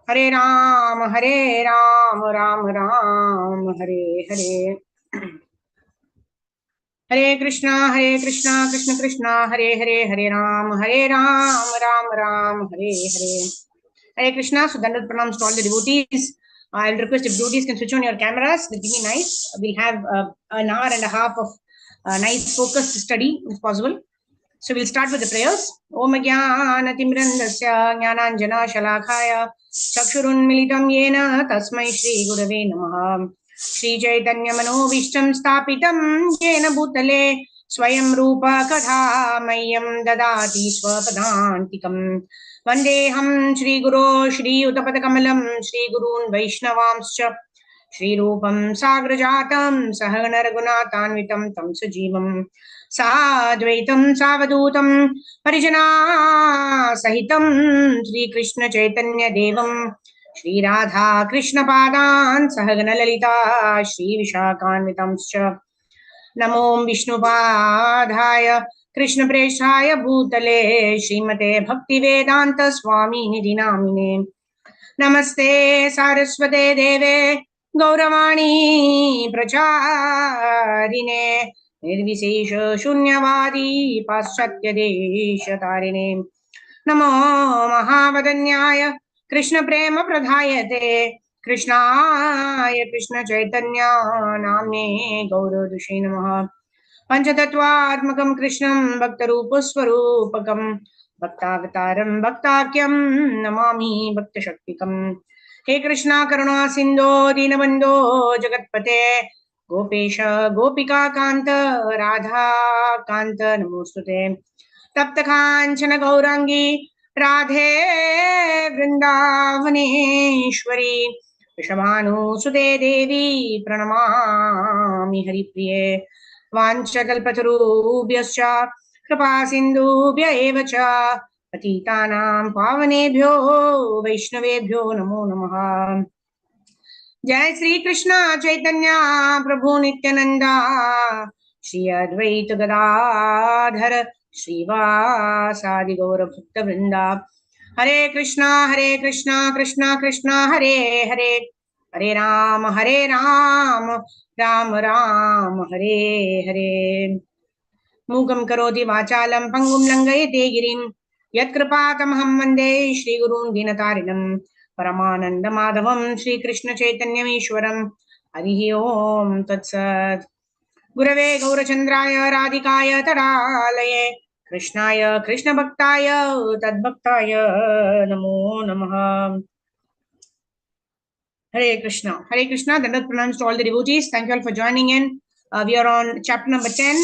Hare Ram, Hare Ram, Ram Ram, Hare Hare. Hare Krishna, Krishna Krishna, Hare Hare, Hare Ram, Ram Ram, Hare Hare. Hare Krishna. So, Dandat pranams to all the devotees. I'll request if devotees can switch on your cameras. That'll be nice. We'll have an hour and a half of nice focused study if possible. So we'll start with the prayers. Om Jnanatimrandasya Jnananjana Shalakaya Chakshurunmilitam Yena Tasmai Shri Gurave Namaha. Shri Chaitanya Manovishtam Stapitam Yena Bhutale Swayam Rupa Katha Mayam Dadati Swapadantikam. Vandeham Shri Guru Shri Utapadakamalam Shri Gurun Vaishnavamscha Shri Rupam Sagrajatam Sahagana Raghunatanvitam Tam Sajivam साद्वैतं सावधूतं परिजना सहितं श्रीकृष्ण चैतन्य देवं श्रीराधा कृष्णपादान् सहगण ललिता श्रीविशाखान्वितांश्च नमो विष्णुपादाय कृष्णप्रेष्ठाय भूतले श्रीमते भक्तिवेदान्त स्वामी निधि नामिने नमस्ते सारस्वते देवे गौरवाणी प्रचारिणे निर्विशेष शून्यवादी पाश्चात्य देश तारिणे नमो महावदन्याय कृष्ण प्रेम प्रधायते कृष्णाय कृष्ण चैतन्य नाम्ने गौरदुषे नमः पंचतत्वात्मकं कृष्णं भक्तरूप स्वरूपकं भक्तावतारं भक्ताख्यं नमामि भक्तशक्तिकं हे कृष्णा करुणा सिंधो दीनबंधो जगत्पते गोपेश गोपिका कांत राधा कांत नमोस्तुते तप्त कांचन गौरांगी राधे वृंदावनेश्वरी वृषभानुसुते देवी प्रणमामि हरिप्रिये वाञ्छकल्पतरुभ्यश्च कृपा सिन्धुभ्य एव च पतितानां पावनेभ्यो वैष्णवेभ्यो नमो नमः। जय श्री कृष्ण चैतन्य प्रभु नित्यानंदा श्री अद्वैत गदाधर श्रीवासादि गौर भक्त वृंदा हरे कृष्णा कृष्णा कृष्णा हरे हरे हरे राम राम राम हरे हरे मूकं करोति वाचालं पंगुं लंघयते गिरिं यत्कृपातमहं वन्दे श्रीगुरून् दीनतारिणं परमानन्दमाधवं श्रीकृष्ण चैतन्यमीश्वरं हरिः ओं तत्सत्। गुरवे गौरचन्द्राय राधिकाय तडालये कृष्णाय कृष्णभक्ताय तद्भक्ताय नमो नमः। Hare Krishna. Hare Krishna. Dandat pranams to all the devotees. Thank you all for joining in. We are on chapter number 10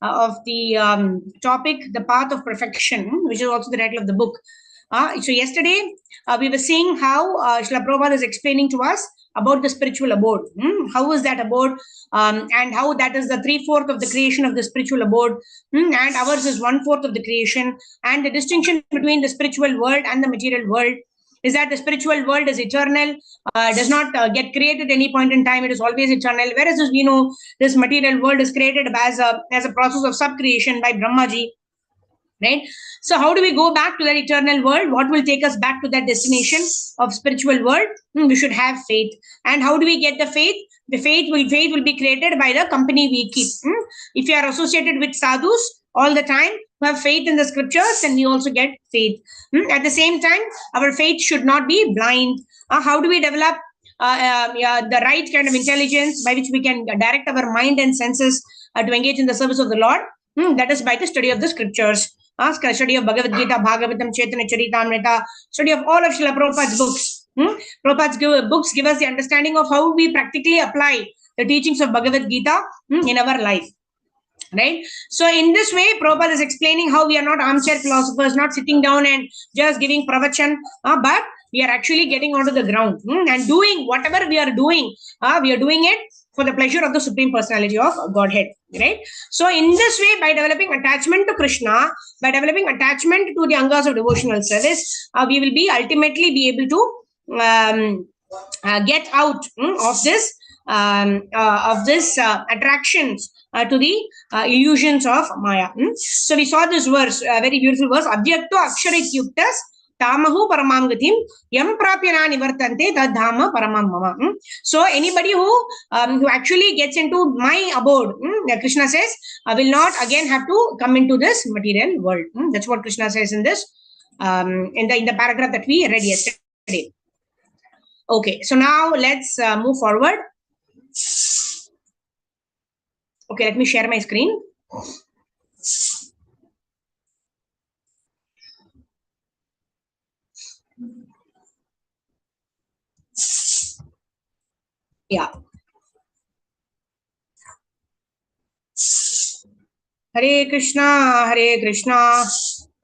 of the topic, The Path of Perfection, which is also the title of the book. So yesterday, we were seeing how Srila Prabhupada is explaining to us about the spiritual abode. How is that abode? And how that is the 3/4 of the creation of the spiritual abode. And ours is 1/4 of the creation. And the distinction between the spiritual world and the material world is that the spiritual world is eternal, does not get created at any point in time. It is always eternal. Whereas we know this material world is created as a process of sub-creation by Brahmaji. Right? So how do we go back to that eternal world? What will take us back to that destination of spiritual world? We should have faith. And how do we get the faith? The faith will be created by the company we keep. If you are associated with sadhus all the time, who have faith in the scriptures, then we also get faith. At the same time, our faith should not be blind. How do we develop the right kind of intelligence by which we can direct our mind and senses to engage in the service of the Lord? That is by the study of the scriptures. Study of Bhagavad Gita, Bhagavatam, Chaitanya Charitamrita, study of all of Srila Prabhupada's books. Prabhupada's books give us the understanding of how we practically apply the teachings of Bhagavad Gita in our life. Right? So in this way, Prabhupada is explaining how we are not armchair philosophers, not sitting down and just giving pravachan, but we are actually getting onto the ground and doing whatever we are doing it for the pleasure of the Supreme Personality of Godhead. Right? So in this way, by developing attachment to Krishna, by developing attachment to the angas of devotional service, we will be ultimately be able to get out of this attractions to the illusions of Maya. So we saw this verse, a very beautiful verse. Abhyakto aksharityuktas tamahu paramam gatim yam prapyana nivartante tad dhama paramam mama. So anybody who actually gets into my abode, Krishna says, will not again have to come into this material world. That's what Krishna says in this in the paragraph that we read yesterday. Okay, so now let's move forward. Okay, let me share my screen. Yeah. Hare Krishna,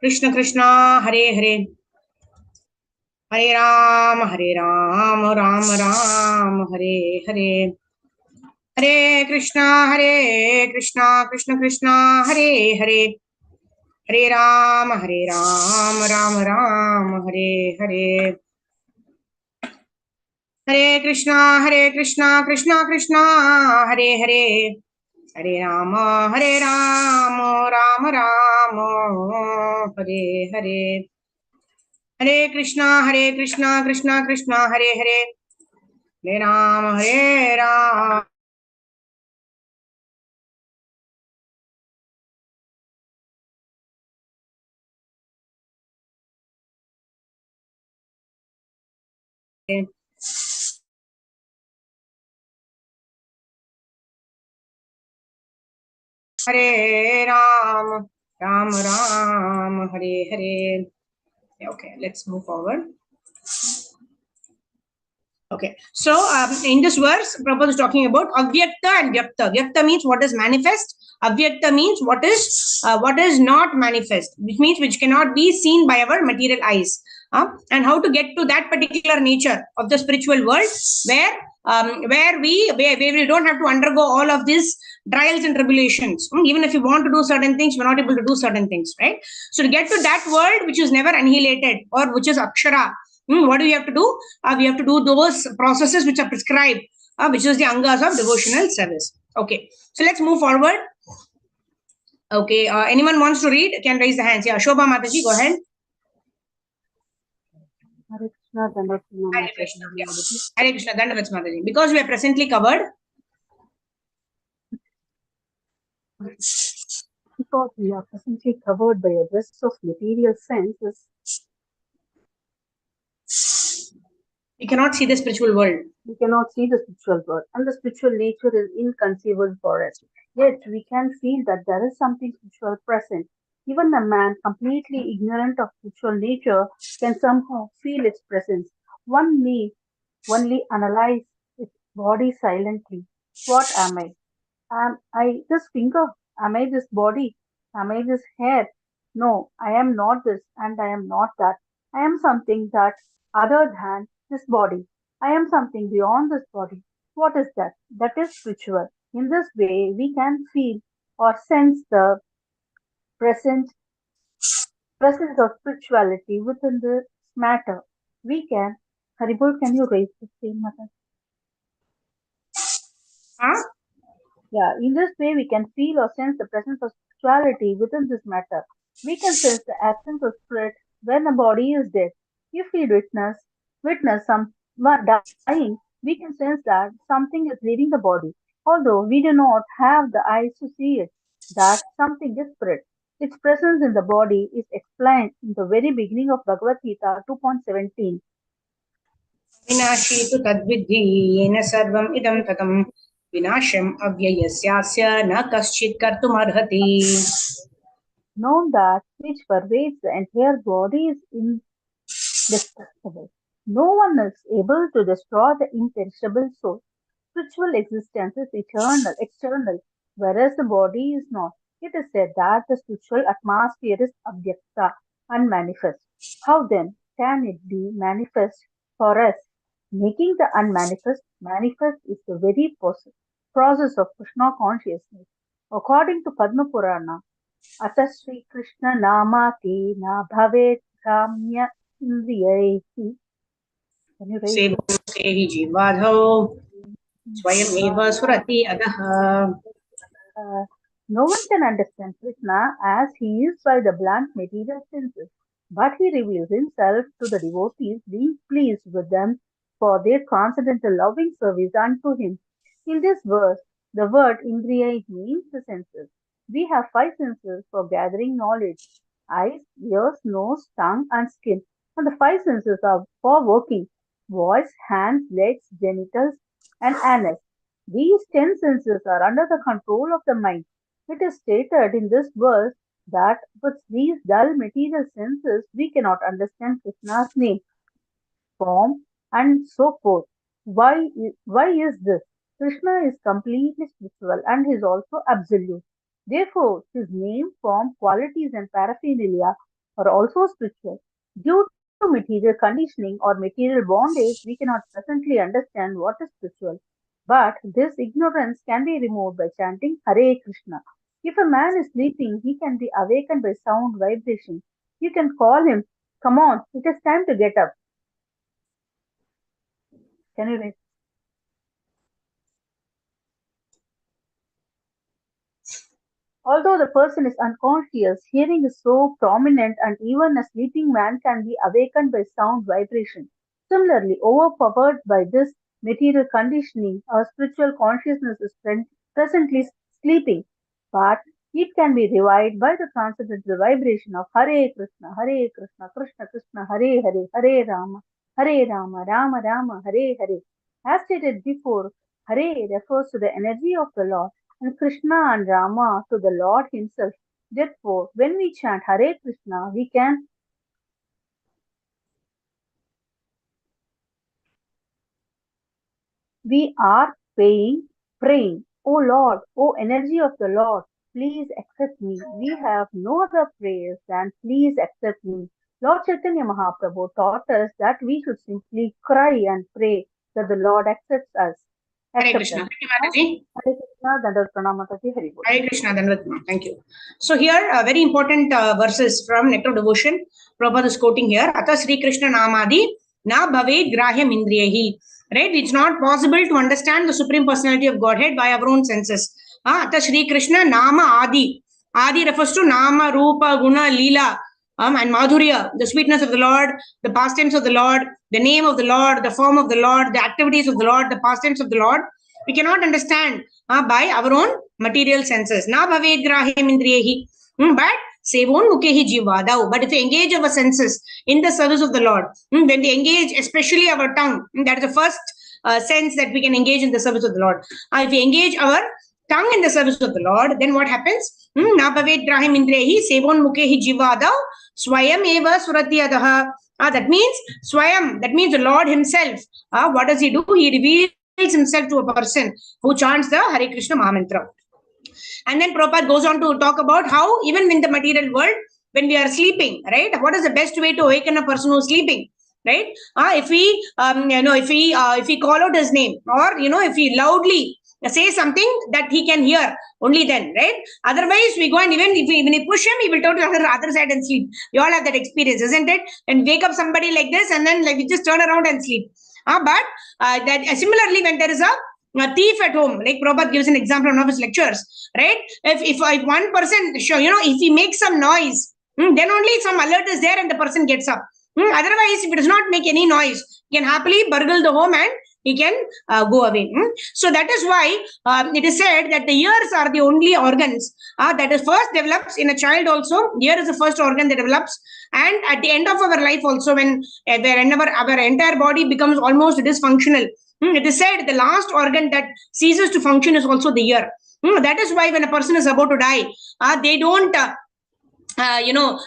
Krishna Krishna, Hare Hare, Hare Ram, Ram Ram, Hare Hare. Hare Krishna, Krishna Krishna, Hare Hare, Hare Ram, Ram Ram, Hare Hare. Hare Krishna, Krishna Krishna, Hare Hare, Hare Rama, Ram Ram, Hare Hare. Hare Krishna, Krishna Krishna, Hare Hare, Hare Ram, Hare Ram, Ram, Hare Hare. Okay, let's move forward. Okay, so in this verse, Prabhupada is talking about avyakta and vyakta. Vyakta means what is manifest. Avyakta means what is not manifest, which means which cannot be seen by our material eyes. And how to get to that particular nature of the spiritual world, where we don't have to undergo all of these trials and tribulations. Even if you want to do certain things, we're not able to do certain things, right? So to get to that world which is never annihilated, or which is akshara, what do we have to do? We have to do those processes which are prescribed, which is the angas of devotional service. Okay, so let's move forward. Okay, anyone wants to read can raise the hands. Yeah, Shobha Mataji, go ahead. Hare Krishna, Hare Krishna, yeah. Hare Krishna, Dandavats Mataji. Because we are presently covered. Because we are presently covered by a rest of material senses, we cannot see the spiritual world. We cannot see the spiritual world, and the spiritual nature is inconceivable for us. Yet we can feel that there is something spiritual present. Even a man completely ignorant of spiritual nature can somehow feel its presence. One may only analyze its body silently. What am I? Am I this finger? Am I this body? Am I this hair? No, I am not this and I am not that. I am something that other than this body. I am something beyond this body. What is that? That is spiritual. In this way, we can feel or sense the present presence of spirituality within the matter. We can. Haribol, can you raise the same matter? Huh? Yeah, in this way, we can feel or sense the presence of spirituality within this matter. We can sense the absence of spirit when a body is dead. If we witness someone dying, we can sense that something is leaving the body. Although we do not have the eyes to see it, that something is spirit. Its presence in the body is explained in the very beginning of Bhagavad Gita 2.17. विनाशी तु तद्विद्धि येन सर्वम् इदं ततं विनाशम् अव्ययस्यास्य न कश्चित् कर्तुमर्हति. Know that which pervades the entire body is indestructible. No one is able to destroy the imperishable soul. Spiritual existence is eternal, external, whereas the body is not. It is said that the spiritual atmosphere is avyakta, unmanifest. How then can it be manifest for us? Making the unmanifest manifest is the very process of Krishna consciousness. According to Padma Purana, अतः श्रीकृष्ण नामाति न भवेत् काम्य इन्द्रियैः. सेवते हि जीवाधौ स्वयमेव सुरति अधः. No one can understand Krishna as he is by the blank material senses. but he reveals himself to the devotees, being pleased with them for their transcendental loving service unto him. In this verse, the word indriya means the senses. We have five senses for gathering knowledge: eyes, ears, nose, tongue, and skin. And the five senses are for working: voice, hands, legs, genitals, and anus. These 10 senses are under the control of the mind. It is stated in this verse that with these dull material senses we cannot understand Krishna's name, form, and so forth. Why is this? Krishna is completely spiritual and is also absolute. Therefore, his name, form, qualities, and paraphernalia are also spiritual. Due to material conditioning or material bondage, we cannot presently understand what is spiritual. But this ignorance can be removed by chanting Hare Krishna. If a man is sleeping, he can be awakened by sound vibration. You can call him, "Come on, it is time to get up." Can you read? Although the person is unconscious, hearing is so prominent, and even a sleeping man can be awakened by sound vibration. Similarly, overpowered by this material conditioning, our spiritual consciousness is presently sleeping, but it can be revived by the transcendental vibration of Hare Krishna, Krishna Krishna, Hare Hare, Hare Rama, Rama Rama, Hare Hare. As stated before, Hare refers to the energy of the Lord and Krishna and Rama to the Lord Himself. Therefore, when we chant Hare Krishna, we are praying, "O Lord, O energy of the Lord, please accept me." We have no other prayers than "please accept me." Lord Chaitanya Mahaprabhu taught us that we should simply cry and pray that the Lord accepts us. Hare Krishna. Thank you, Mataji. Hare Krishna, Dandavat Pranam, Mataji, Hari Bol. Hare Krishna, Dandavat. Thank you. So here, very important verses from Nectar of Devotion. Prabhupada is quoting here. Atha Sri Krishna Namadi na bhave grahyam indriyahi. Right? It's not possible to understand the Supreme Personality of Godhead by our own senses. Atha Sri Krishna Nama Adi. Adi refers to Nama, Rupa, Guna, Leela. And Madhurya, the sweetness of the Lord, the pastimes of the Lord, the name of the Lord, the form of the Lord, the activities of the Lord, the pastimes of the Lord. We cannot understand by our own material senses. Na bhaved grahyam indriyehi. But sevon mukehi jivadau. But if we engage our senses in the service of the Lord, when we engage especially our tongue, that is the first sense that we can engage in the service of the Lord. If we engage our tongue in the service of the Lord, then what happens? Na bhaved grahyam indriyehi sevon mukehi jivadau swayam eva surati adaha. That means swayam, that means the Lord Himself. What does He do? He reveals Himself to a person who chants the Hare Krishna Mahamantra. And then Prabhupada goes on to talk about how even in the material world, when we are sleeping, right? What is the best way to awaken a person who's sleeping? Right? If we call out His name, or if we loudly say something that He can hear, only then, right? Otherwise, we go and even if we push him, he will turn to the other side and sleep. We all have that experience, isn't it? And wake up somebody like this, and then we just turn around and sleep. Similarly, when there is a thief at home, like Prabhupada gives an example in one of his lectures, right? If one person, if he makes some noise, then only some alert is there and the person gets up. Otherwise, if it does not make any noise, he can happily burgle the home and he can go away. So that is why it is said that the ears are the only organs that is first develops in a child also. Ear is the first organ that develops. And at the end of our life also, whenever our entire body becomes almost dysfunctional, it is said the last organ that ceases to function is also the ear. That is why when a person is about to die, they don't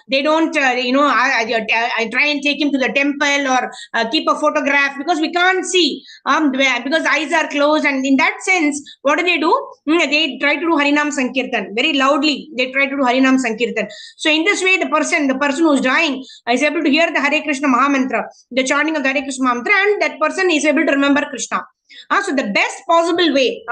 they don't I try and take him to the temple or keep a photograph, because we can't see because eyes are closed. And in that sense, what do? They try to do Harinam Sankirtan very loudly. They try to do Harinam Sankirtan. So in this way, the person who's dying is able to hear the Hare Krishna Mahamantra, the chanting of the Hare Krishna Mahamantra, and that person is able to remember Krishna. So the best possible way,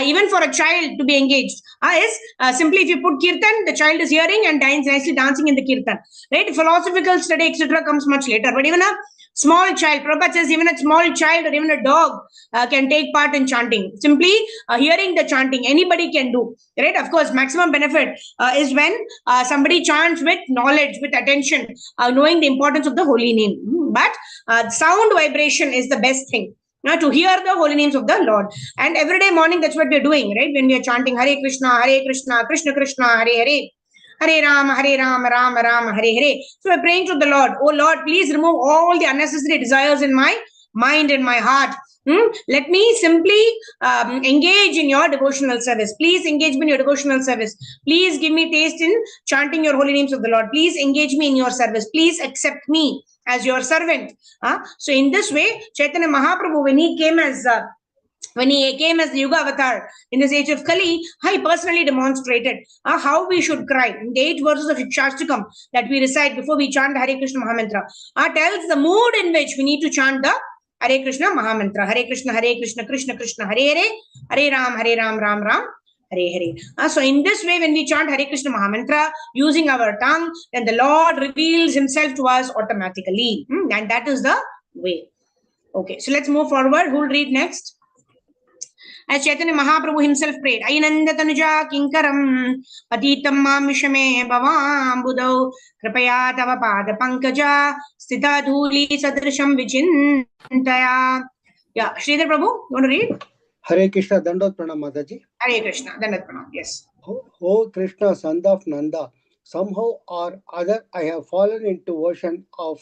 even for a child to be engaged, is simply if you put kirtan, the child is hearing and nicely dancing in the kirtan. Right? Philosophical study, etc., comes much later. But even a Small child, Prabhupada says even a small child or even a dog can take part in chanting. Simply hearing the chanting, anybody can do, right? Of course, maximum benefit is when somebody chants with knowledge, with attention, knowing the importance of the holy name. But sound vibration is the best thing. Now, to hear the holy names of the Lord. And every day morning, that's what we're doing, right? When we are chanting Hare Krishna, Krishna Krishna, Hare Hare. Hare Ram, Ram Ram, Hare Hare. So we're praying to the Lord. Oh Lord, please remove all the unnecessary desires in my mind and my heart. Let me simply engage in your devotional service. Please engage me in your devotional service. Please give me taste in chanting your holy names of the Lord. Please engage me in your service. Please accept me as your servant. So in this way, Chaitanya Mahaprabhu, when he came as the Yuga Avatar in this age of Kali, he personally demonstrated how we should cry. In the 8 verses of Shastakam that we recite before we chant Hare Krishna Mahamantra, tells the mood in which we need to chant the Hare Krishna Mahamantra. Hare Krishna, Krishna Krishna, Hare Hare, Hare Ram, Ram Ram, Hare Hare. So in this way, when we chant Hare Krishna Mahamantra using our tongue, then the Lord reveals himself to us automatically. And that is the way. Okay, so let's move forward. Who will read next? As Chaitanya Mahaprabhu himself prayed, Ainanda Tanuja Kinkaram Patitam Mamishame Bhavam Budau Kripaya Tava Pada Pankaja Stita Dhuli Sadrisham Vichintaya. Yeah, Sridhar Prabhu, you want to read? Hare Krishna, Dandot Pranam Mataji. Hare Krishna, Dandot Pranam, yes. O Krishna, son of Nanda, somehow or other I have fallen into ocean of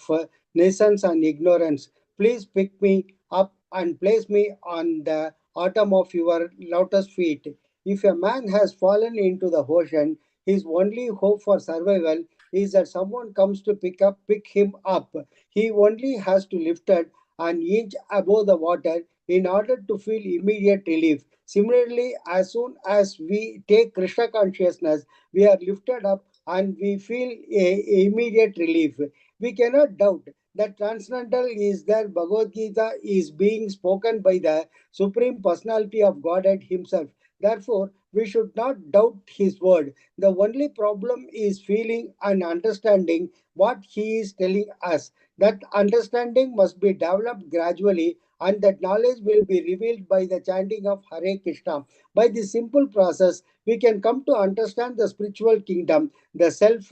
naissance and ignorance. Please pick me up and place me on the autumn of your lotus feet. If a man has fallen into the ocean, his only hope for survival is that someone comes to pick him up. He only has to lift it an inch above the water in order to feel immediate relief. Similarly, as soon as we take Krishna consciousness, we are lifted up and we feel immediate relief. We cannot doubt that transcendental is that Bhagavad Gita is being spoken by the Supreme Personality of Godhead himself. Therefore, we should not doubt his word. The only problem is feeling and understanding what he is telling us. That understanding must be developed gradually, and that knowledge will be revealed by the chanting of Hare Krishna. By this simple process, we can come to understand the spiritual kingdom, the self,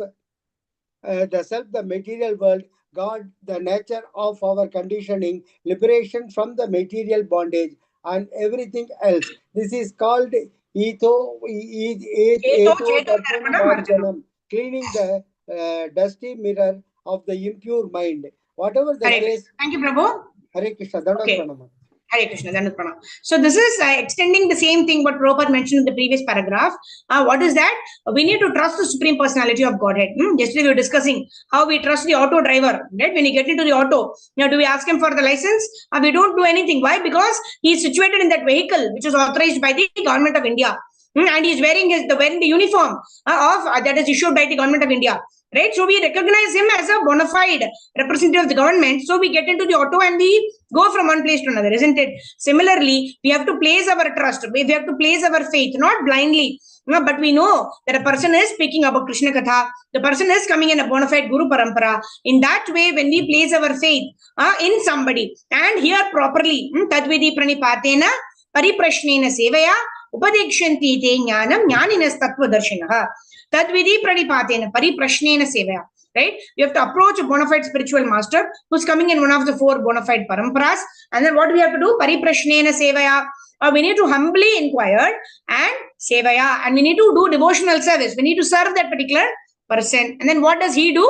the material world, God, the nature of our conditioning, liberation from the material bondage, and everything else. This is called Eto Darpanam, cleaning the dusty mirror of the impure mind. Whatever the case. Thank you, Prabhu. Hare Krishna, Dandavat Pranam. Hare Krishna, Dandavat Pranam. So this is extending the same thing what Prabhupada mentioned in the previous paragraph. What is that? We need to trust the Supreme Personality of Godhead. Yesterday we were discussing how we trust the auto driver. Right? When you get into the auto, do we ask him for the license? We don't do anything. Why? Because he is situated in that vehicle which is authorized by the government of India. And he is wearing the uniform that is issued by the government of India. Right, so we recognize him as a bona fide representative of the government. So we get into the auto and we go from one place to another, isn't it? Similarly, we have to place our trust. We have to place our faith, not blindly. But we know that a person is speaking about Krishna Katha. The person is coming in a bona fide Guru Parampara. In that way, when we place our faith in somebody and hear properly, Tadvidi Pranipatena Pariprashnena Sevaya Upadekshanti Te Jnanam Jnaninas Tattva Darshinaha. Tadvidi Pranipatena Pariprashnena Sevaya. Right? We have to approach a bona fide spiritual master who's coming in one of the 4 bona fide paramparas. And then what do we have to do? Pariprashnena Sevaya. We need to humbly inquire and Sevaya. And we need to do devotional service. We need to serve that particular person. And then what does he do?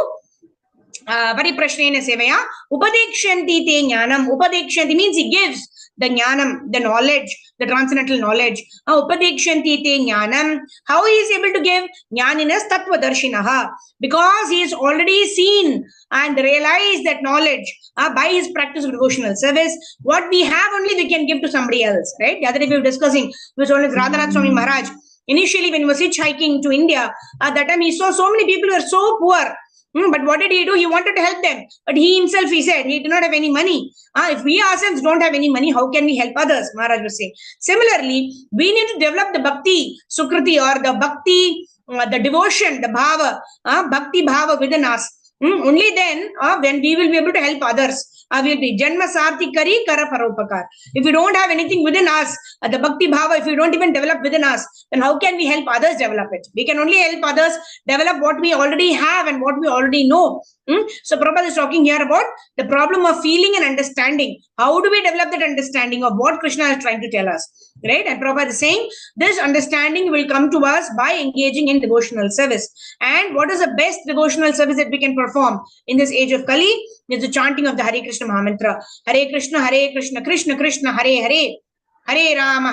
Pariprashnena Sevaya. Upadekshanti Te Jnanam. Upadekshanti means he gives the jnanam, the knowledge, the transcendental knowledge. Upadekshanti Te Jnanam. How he is able to give? Jnaninas Tattva Darshinaha. Because he has already seen and realized that knowledge by his practice of devotional service. What we have only we can give to somebody else. Right? The other day we were discussing with Radhanath Swami Maharaj. Initially, when he was hitchhiking to India, at that time he saw so many people who were so poor. But what did he do? He wanted to help them. But he himself, he said, he did not have any money. If we ourselves don't have any money, how can we help others? Maharaj was saying. Similarly, we need to develop the bhakti, sukriti, or the bhakti, the devotion, the bhava, bhakti bhava within us. Only then, when we will be able to help others. will be Janma Sarthi Kari Kara Paropakar. If we don't have anything within us, the Bhakti Bhava, if we don't even develop within us, then how can we help others develop it? We can only help others develop what we already have and what we already know. So Prabhupada is talking here about the problem of feeling and understanding. How do we develop that understanding of what Krishna is trying to tell us? Right? And Prabhupada is saying this understanding will come to us by engaging in devotional service. And what is the best devotional service that we can perform in this age of Kali? Is the chanting of the Hare Krishna Mahamantra. Hare Krishna, Krishna Krishna, Hare Hare, Hare Rama,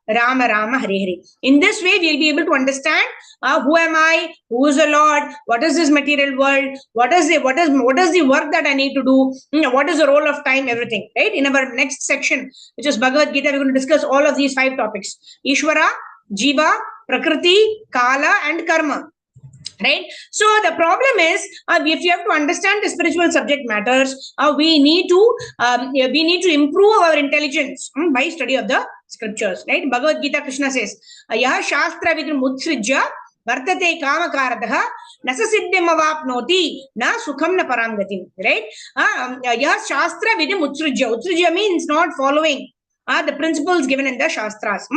Rama Rama, Hare Hare. In this way, we'll be able to understand who am I, who is the Lord, what is this material world, what is the work that I need to do, what is the role of time, everything. Right? In our next section, which is Bhagavad Gita, we're going to discuss all of these 5 topics: Ishvara, Jiva, Prakriti, Kala, and Karma. Right? So the problem is, if you have to understand the spiritual subject matters, we need to improve our intelligence by study of the scriptures. Right? Bhagavad Gita, Krishna says, "Yah shastra vidrum utsrijya vartate kamakaratah nasa siddhim avapnoti na sukham na paramgatim." Right? Yah shastra vidrum utsrijya. Utsrijya means not following the principles given in the Shastras.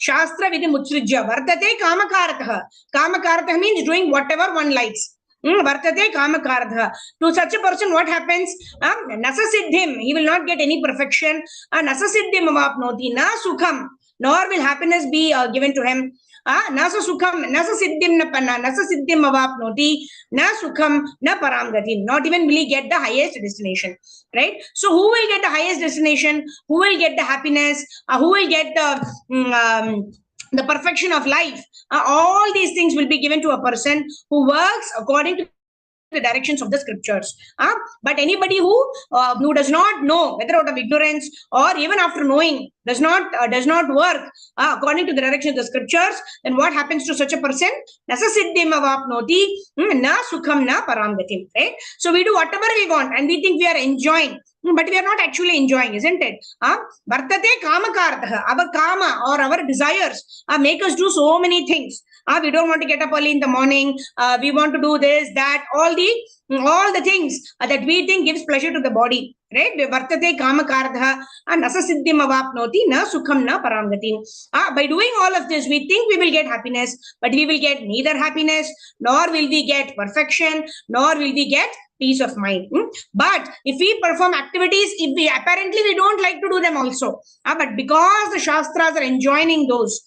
Shastra vidhi mutsrijya vartate kamakaratah. Kamakaratah means doing whatever one likes. Vartate kamakaratah. To such a person, what happens? Nasa siddhim. He will not get any perfection. Nasa siddhim avapnoti. Na sukham. Nor will happiness be given to him. Nasa sukham, nasa siddhim na panna, nasa siddhim avapnoti, na sukham na paramgatim. Not even will he get the highest destination. Right? So who will get the highest destination? Who will get the happiness? Who will get the perfection of life? All these things will be given to a person who works according to the directions of the scriptures. But anybody who does not know, whether out of ignorance or even after knowing, does not work according to the direction of the scriptures, then what happens to such a person? Nasa siddhim avapnoti na sukham na paramgatim. Right? So we do whatever we want and we think we are enjoying, but we are not actually enjoying, isn't it? Vartate kamakaratah. Our kama or our desires make us do so many things. We don't want to get up early in the morning. We want to do this, that, all the things that we think gives pleasure to the body. Right? Vartate kamakaratah nasa siddhim avapnoti na sukham na paramgatim. By doing all of this, we think we will get happiness, but we will get neither happiness, nor will we get perfection, nor will we get peace of mind. But if we perform activities, if we apparently we don't like to do them also, but because the Shastras are enjoining those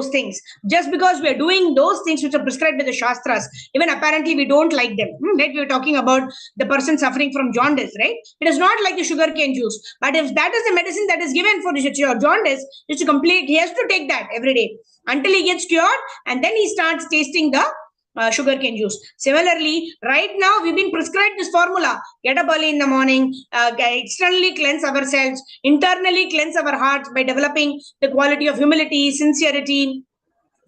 things, just because we are doing those things which are prescribed by the Shastras, even apparently we don't like them. Right? We were talking about the person suffering from jaundice, right? It is not like the sugarcane juice, but if that is the medicine that is given for jaundice, he has to take that every day until he gets cured, and then he starts tasting the sugarcane juice. Similarly, right now we've been prescribed this formula: get up early in the morning, externally cleanse ourselves, internally cleanse our hearts by developing the quality of humility, sincerity,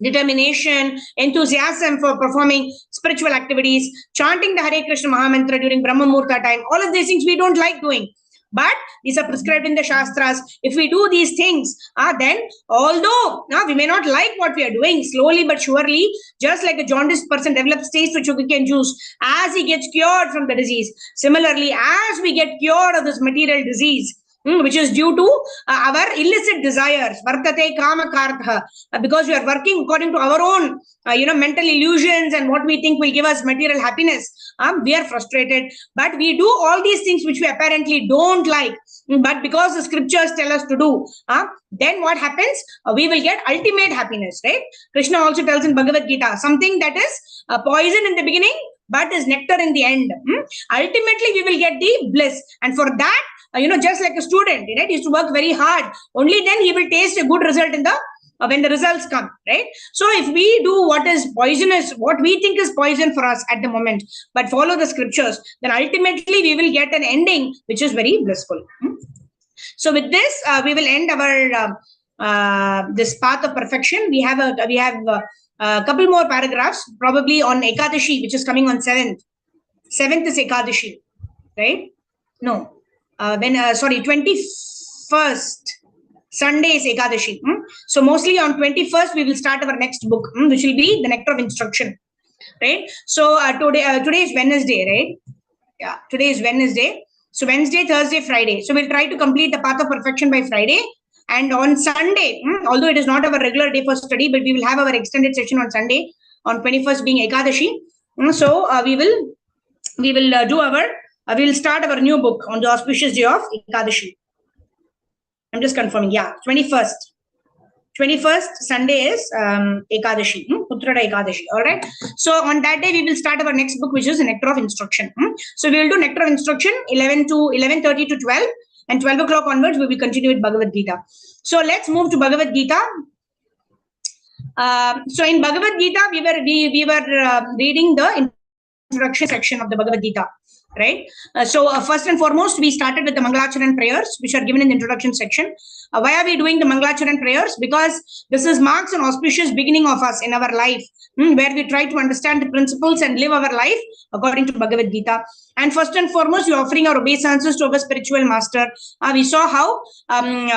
determination, enthusiasm for performing spiritual activities, chanting the Hare Krishna Mahamantra during Brahma Muhurta time. All of these things we don't like doing, but these are prescribed in the Shastras. If we do these things, then although we may not like what we are doing, slowly but surely, just like a jaundiced person develops taste for sugarcane juice as he gets cured from the disease, similarly, as we get cured of this material disease, which is due to our illicit desires, vartate kamakaratah, because we are working according to our own mental illusions and what we think will give us material happiness, we are frustrated. But we do all these things which we apparently don't like, but because the scriptures tell us to do, then what happens? We will get ultimate happiness. Right? Krishna also tells in Bhagavad Gita, something that is poison in the beginning but is nectar in the end. Ultimately we will get the bliss, and for that, just like a student, he used to work very hard. Only then he will taste a good result in the when the results come, right? So if we do what is poisonous, what we think is poison for us at the moment, but follow the scriptures, then ultimately we will get an ending which is very blissful. So with this, we will end our this path of perfection. We have a couple more paragraphs, probably on Ekadashi, which is coming on 7th. 7th is Ekadashi, right? No. 21st Sunday is Ekadashi. So mostly on 21st we will start our next book, which will be the Nectar of Instruction, right? So today is Wednesday, right? Yeah, today is Wednesday. So Wednesday, Thursday, Friday. So we'll try to complete the path of perfection by Friday. And on Sunday, although it is not our regular day for study, but we will have our extended session on Sunday, on 21st being Ekadashi. So we will start our new book on the auspicious day of Ekadashi. I'm just confirming. Yeah, 21st. 21st Sunday is Ekadashi, Uttarada Ekadashi. All right. So on that day, we will start our next book, which is Nectar of Instruction. So we will do Nectar of Instruction 11:30 to 12, and 12 o'clock onwards, we will continue with Bhagavad Gita. So let's move to Bhagavad Gita. So in Bhagavad Gita, we were reading the introduction section of the Bhagavad Gita. Right. So first and foremost, we started with the Mangalacharan prayers, which are given in the introduction section. Why are we doing the Mangalacharan prayers? Because this is marks an auspicious beginning of us in our life, where we try to understand the principles and live our life according to Bhagavad Gita. And first and foremost, we are offering our obeisances to our spiritual master. We saw how,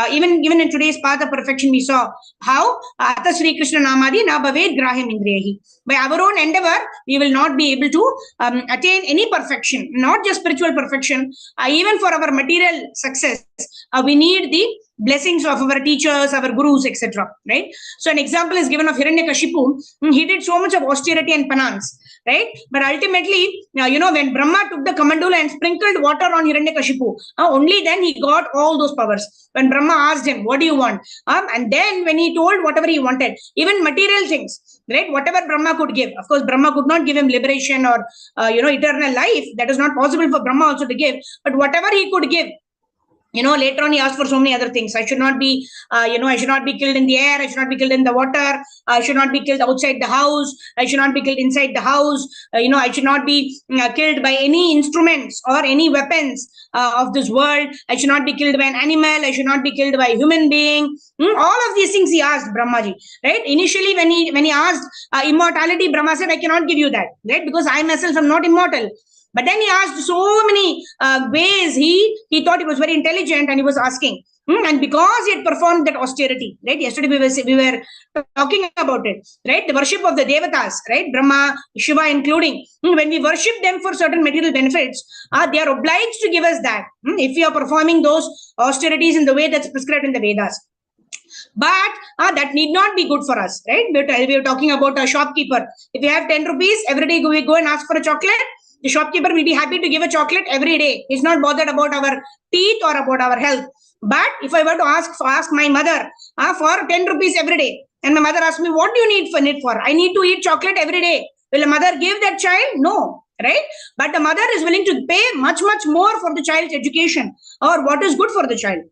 even in today's path of perfection, we saw how Ata Sri Krishna Namadi na bhaved graham indriyahi. By our own endeavor, we will not be able to attain any perfection, not just spiritual perfection. Even for our material success, we need the blessings of our teachers, our gurus, etc. Right? So an example is given of Hiranyakashipu. He did so much of austerity and penance, right? But ultimately, when Brahma took the Kamandula and sprinkled water on Hiranyakashipu, only then he got all those powers. When Brahma asked him, what do you want? And then when he told whatever he wanted, even material things, right? Whatever Brahma could give. Of course, Brahma could not give him liberation or, eternal life. That is not possible for Brahma also to give. But whatever he could give, later on he asked for so many other things. I should not be, I should not be killed in the air. I should not be killed in the water. I should not be killed outside the house. I should not be killed inside the house. I should not be killed by any instruments or any weapons of this world. I should not be killed by an animal. I should not be killed by a human being. All of these things he asked Brahmaji, right? Initially, when he asked immortality, Brahma said, I cannot give you that, right? Because I myself am not immortal. But then he asked so many ways. He thought he was very intelligent and he was asking. And because he had performed that austerity, right? Yesterday we were talking about it, right? The worship of the Devatas, right? Brahma, Shiva including. When we worship them for certain material benefits, they are obliged to give us that. If we are performing those austerities in the way that's prescribed in the Vedas. But that need not be good for us, right? We are talking about a shopkeeper. If you have 10 rupees, every day we go and ask for a chocolate. The shopkeeper will be happy to give a chocolate every day. He's not bothered about our teeth or about our health. But if I were to ask my mother for 10 rupees every day, and my mother asks me, what do you need it for? I need to eat chocolate every day. Will a mother give that child? No, right? But the mother is willing to pay much, much more for the child's education or what is good for the child.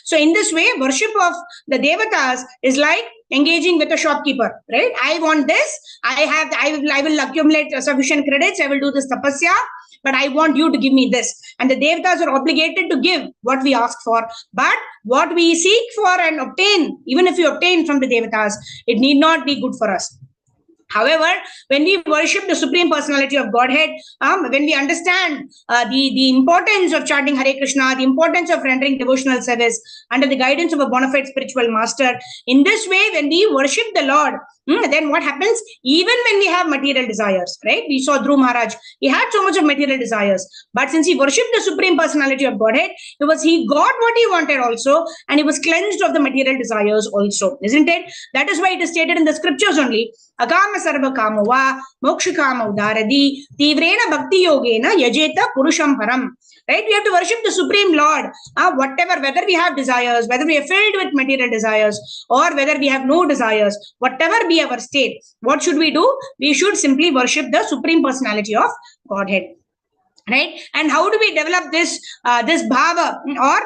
So in this way, worship of the Devatas is like engaging with a shopkeeper, right? I want this. I will accumulate sufficient credits. I will do this tapasya, but I want you to give me this. And the Devatas are obligated to give what we ask for. But what we seek for and obtain, even if we obtain from the Devatas, it need not be good for us. However, when we worship the Supreme Personality of Godhead, when we understand the importance of chanting Hare Krishna, the importance of rendering devotional service under the guidance of a bona fide spiritual master, in this way, when we worship the Lord, then what happens? Even when we have material desires, right? We saw Dhruv Maharaj, he had so much of material desires, but since he worshipped the Supreme Personality of Godhead, he got what he wanted also, and he was cleansed of the material desires also, isn't it? That is why it is stated in the scriptures only, Akama sarva kamo va moksha kama udaradi tivrena bhakti yogena yajeta purusham param. Right? We have to worship the Supreme Lord. Whether we have desires, whether we are filled with material desires, or whether we have no desires, whatever be our state, what should we do? We should simply worship the Supreme Personality of Godhead. Right? And how do we develop this bhava or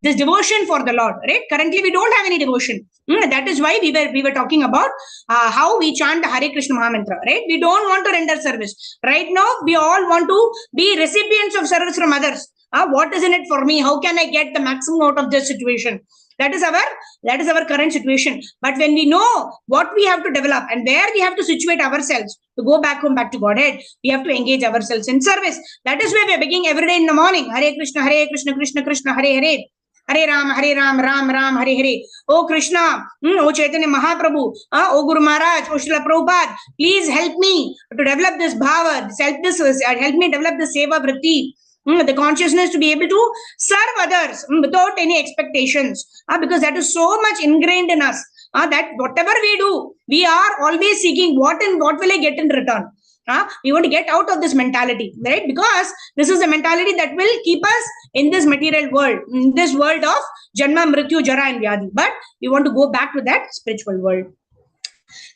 this devotion for the Lord? Right? Currently, we don't have any devotion. That is why we were talking about how we chant the Hare Krishna Mahamantra. Right? We don't want to render service. Right now, we all want to be recipients of service from others. What is in it for me? How can I get the maximum out of this situation? That is our current situation. But when we know what we have to develop and where we have to situate ourselves to go back home, back to Godhead, we have to engage ourselves in service. That is why we are beginning every day in the morning. Hare Krishna, Krishna Krishna, Hare Hare. Hare Ram, Ram Ram, Hare Hare. Oh Krishna, oh Chaitanya Mahaprabhu, oh Guru Maharaj, oh Srila Prabhupada, please help me to develop this bhava, help me develop the seva vritti. The consciousness to be able to serve others without any expectations, because that is so much ingrained in us, that whatever we do, we are always seeking what will I get in return. We want to get out of this mentality, right? Because this is a mentality that will keep us in this material world, in this world of Janma, Mrityu, Jara and Vyadhi. But we want to go back to that spiritual world.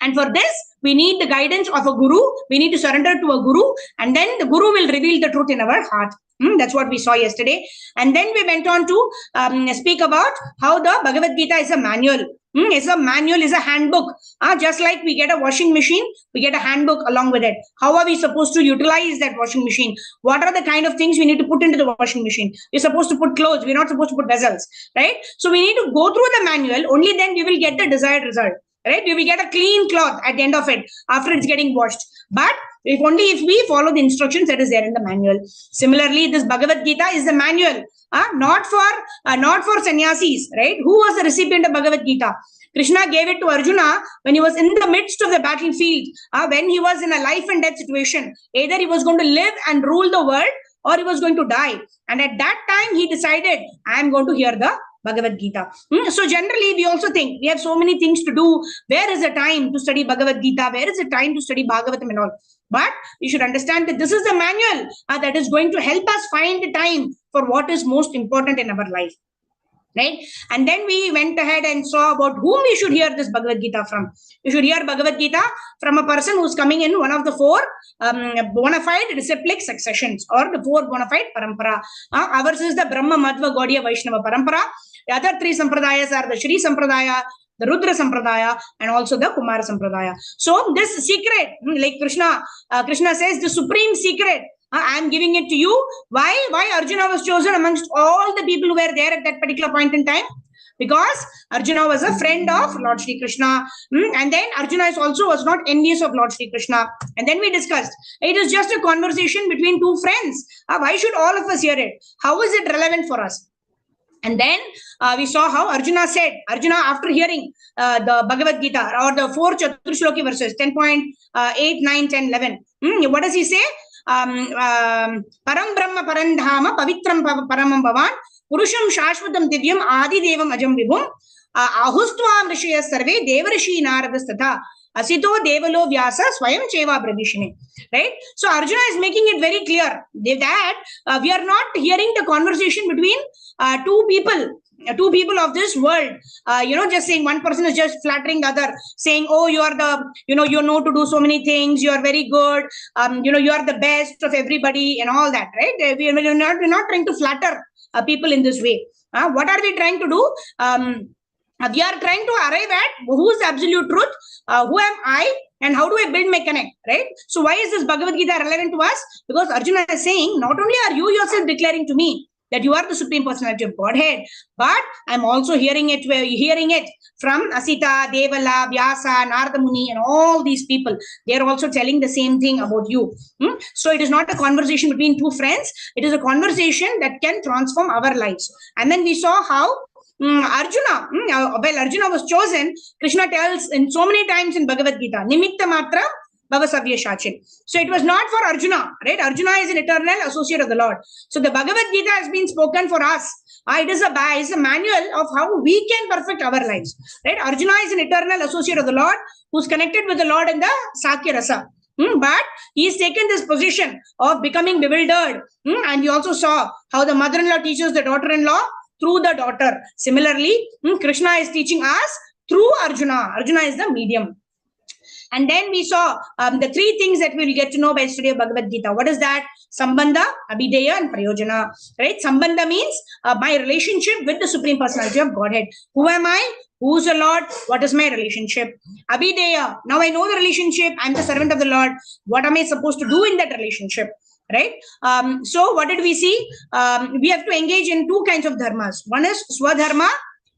And for this, we need the guidance of a guru. We need to surrender to a guru, and then the guru will reveal the truth in our heart. That's what we saw yesterday. And then we went on to speak about how the Bhagavad Gita is a manual. It's a manual, is a handbook. Just like we get a washing machine, we get a handbook along with it. How are we supposed to utilize that washing machine? What are the kind of things we need to put into the washing machine? We're supposed to put clothes. We're not supposed to put vessels, right? So we need to go through the manual. Only then we will get the desired result. Right? You will get a clean cloth at the end of it after it's getting washed. But if we follow the instructions that is there in the manual. Similarly, this Bhagavad Gita is the manual, not for sannyasis, right? Who was the recipient of Bhagavad Gita? Krishna gave it to Arjuna when he was in the midst of the battlefield, when he was in a life and death situation. Either he was going to live and rule the world, or he was going to die. And at that time, he decided, I am going to hear the Bhagavad Gita. So generally, we also think we have so many things to do. Where is the time to study Bhagavad Gita? Where is the time to study Bhagavatam and all? But we should understand that this is the manual that is going to help us find the time for what is most important in our life. Right? And then we went ahead and saw about whom we should hear this Bhagavad Gita from. You should hear Bhagavad Gita from a person who's coming in one of the four bona fide disciplic successions, or the four bona fide parampara. Ours is the Brahma, Madhva, Gaudiya, Vaishnava parampara. The other three sampradayas are the Shri Sampradaya, the Rudra Sampradaya, and also the Kumara Sampradaya. So this secret, like Krishna says, the supreme secret, I am giving it to you. Why Arjuna was chosen amongst all the people who were there at that particular point in time? Because Arjuna was a friend of Lord Shri Krishna. And then Arjuna was not envious of Lord Shri Krishna. And then we discussed, it is just a conversation between two friends. Why should all of us hear it? How is it relevant for us? And then we saw how Arjuna after hearing the Bhagavad Gita, or the four Chaturshloki verses, 10.8, 9, 10, 11. What does he say? Param Brahma Parandhama Pavitram Paramam Bhavan Purusham Shashvatam Divyam Adi Devam Ajam Vibhum Ahustvam Rishaya Sarve Devarishi Naradastata Asito Devalo Vyasa Swayam Cheva Bradishine. Right? So Arjuna is making it very clear that we are not hearing the conversation between two people of this world, just saying one person is just flattering the other, saying, oh, you are you know to do so many things, you are very good, you are the best of everybody and all that, right? We're not trying to flatter people in this way. What are we trying to do? We are trying to arrive at who is the absolute truth, who am I, and how do I build my connect, right? So why is this Bhagavad Gita relevant to us? Because Arjuna is saying, not only are you yourself declaring to me that you are the Supreme Personality of Godhead, but I'm also hearing it from Asita, Devala, Vyasa, Narada Muni, and all these people. They are also telling the same thing about you. So it is not a conversation between two friends. It is a conversation that can transform our lives. And then we saw how Arjuna was chosen. Krishna tells in so many times in Bhagavad Gita, Nimitta Matra Bhavasavya Shachin. So it was not for Arjuna, right? Arjuna is an eternal associate of the Lord. So the Bhagavad Gita has been spoken for us. It is a manual of how we can perfect our lives, right? Arjuna is an eternal associate of the Lord who's connected with the Lord in the Sakya Rasa. But he's taken this position of becoming bewildered. And we also saw how the mother-in-law teaches the daughter-in-law through the daughter. Similarly, Krishna is teaching us through Arjuna. Arjuna is the medium. And then we saw the three things that we will get to know by study of Bhagavad Gita. What is that? Sambandha, Abhideya, and Prayojana. Right? Sambandha means my relationship with the Supreme Personality of Godhead. Who am I? Who's the Lord? What is my relationship? Abhideya. Now I know the relationship. I'm the servant of the Lord. What am I supposed to do in that relationship? Right? So what did we see? We have to engage in two kinds of dharmas. One is Swadharma.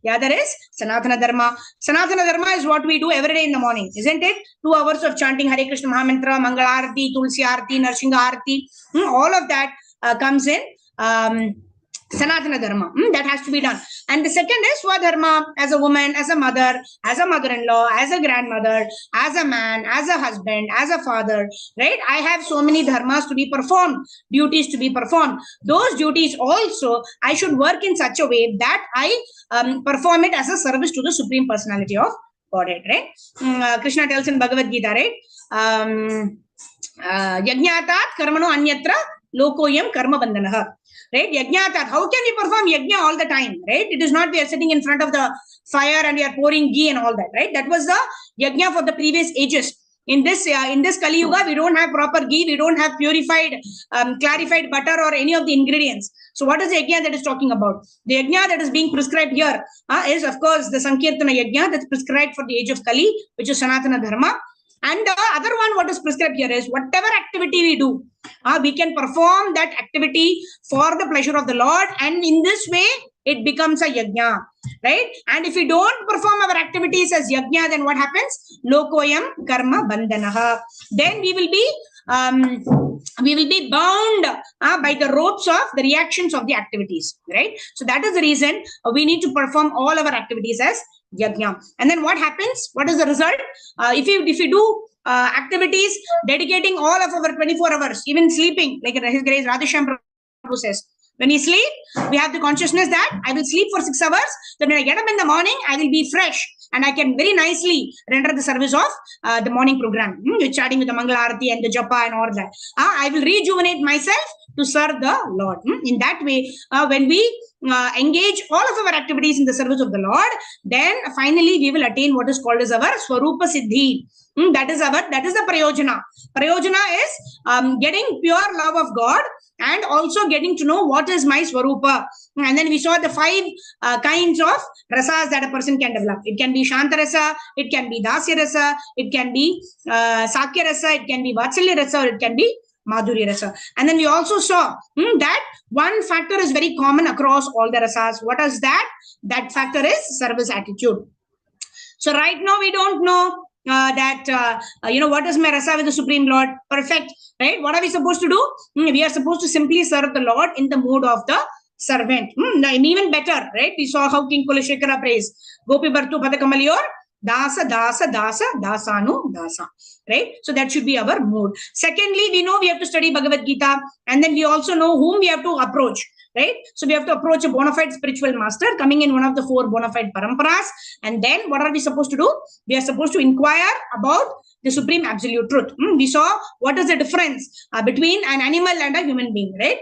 The other is Sanatana Dharma. Sanatana Dharma is what we do every day in the morning, isn't it? 2 hours of chanting Hare Krishna Mahamantra, Mangala Arati, Tulsi Arati, Narsingha Arati. All of that comes in Sanatana Dharma. That has to be done. And the second is Swadharma, as a woman, as a mother, as a mother-in-law, as a grandmother, as a man, as a husband, as a father, right? I have so many dharmas to be performed, duties to be performed. Those duties also, I should work in such a way that I perform it as a service to the Supreme Personality of Godhead, right? Krishna tells in Bhagavad Gita, right? Yajnatat karmano anyatra lokoyam karma bandanaha. Right? Yajnatat. How can we perform yajna all the time? Right? It is not we are sitting in front of the fire and we are pouring ghee and all that. Right? That was the yajna for the previous ages. In this Kali Yuga, we don't have proper ghee, we don't have purified, clarified butter or any of the ingredients. So what is the yajna that is talking about? The yajna that is being prescribed here is, of course, the Sankirtana yajna that's prescribed for the age of Kali, which is Sanatana Dharma. And the other one, what is prescribed here is whatever activity we do, we can perform that activity for the pleasure of the Lord. And in this way, it becomes a yajna, right? And if we don't perform our activities as yajna, then what happens? Lokoyam karma bandanaha. Then we will be bound by the ropes of the reactions of the activities, right? So that is the reason we need to perform all our activities as yajna. And then what happens? What is the result? If you do activities dedicating all of our 24 hours, even sleeping, like His Grace Radheshyam Prabhu says, when we sleep, we have the consciousness that I will sleep for 6 hours. Then when I get up in the morning, I will be fresh and I can very nicely render the service of the morning program. You're chatting with the Mangala Arati and the Japa and all that. I will rejuvenate myself to serve the Lord. In that way, when we engage all of our activities in the service of the Lord, then finally we will attain what is called as our Swarupa Siddhi. That is the Prayojana. Prayojana is getting pure love of God and also getting to know what is my Swarupa. And then we saw the 5 kinds of rasas that a person can develop. It can be Shanta Rasa, it can be Dasya Rasa, it can be Sakya Rasa, it can be Vatsalya Rasa, or it can be Madhurya Rasa. And then we also saw that one factor is very common across all the rasas. What is that? That factor is service attitude. So right now we don't know what is my rasa with the Supreme Lord? Perfect, right? What are we supposed to do? We are supposed to simply serve the Lord in the mood of the servant. And even better, right? We saw how King Kulashekara prays, Gopi Bartu Padakamalyor, Dasa, Dasa, Dasa, Dasanu, Dasa. Right? So that should be our mood. Secondly, we know we have to study Bhagavad Gita, and then we also know whom we have to approach. Right? So we have to approach a bona fide spiritual master coming in one of the 4 bona fide paramparas. And then what are we supposed to do? We are supposed to inquire about the supreme absolute truth. We saw what is the difference between an animal and a human being, right?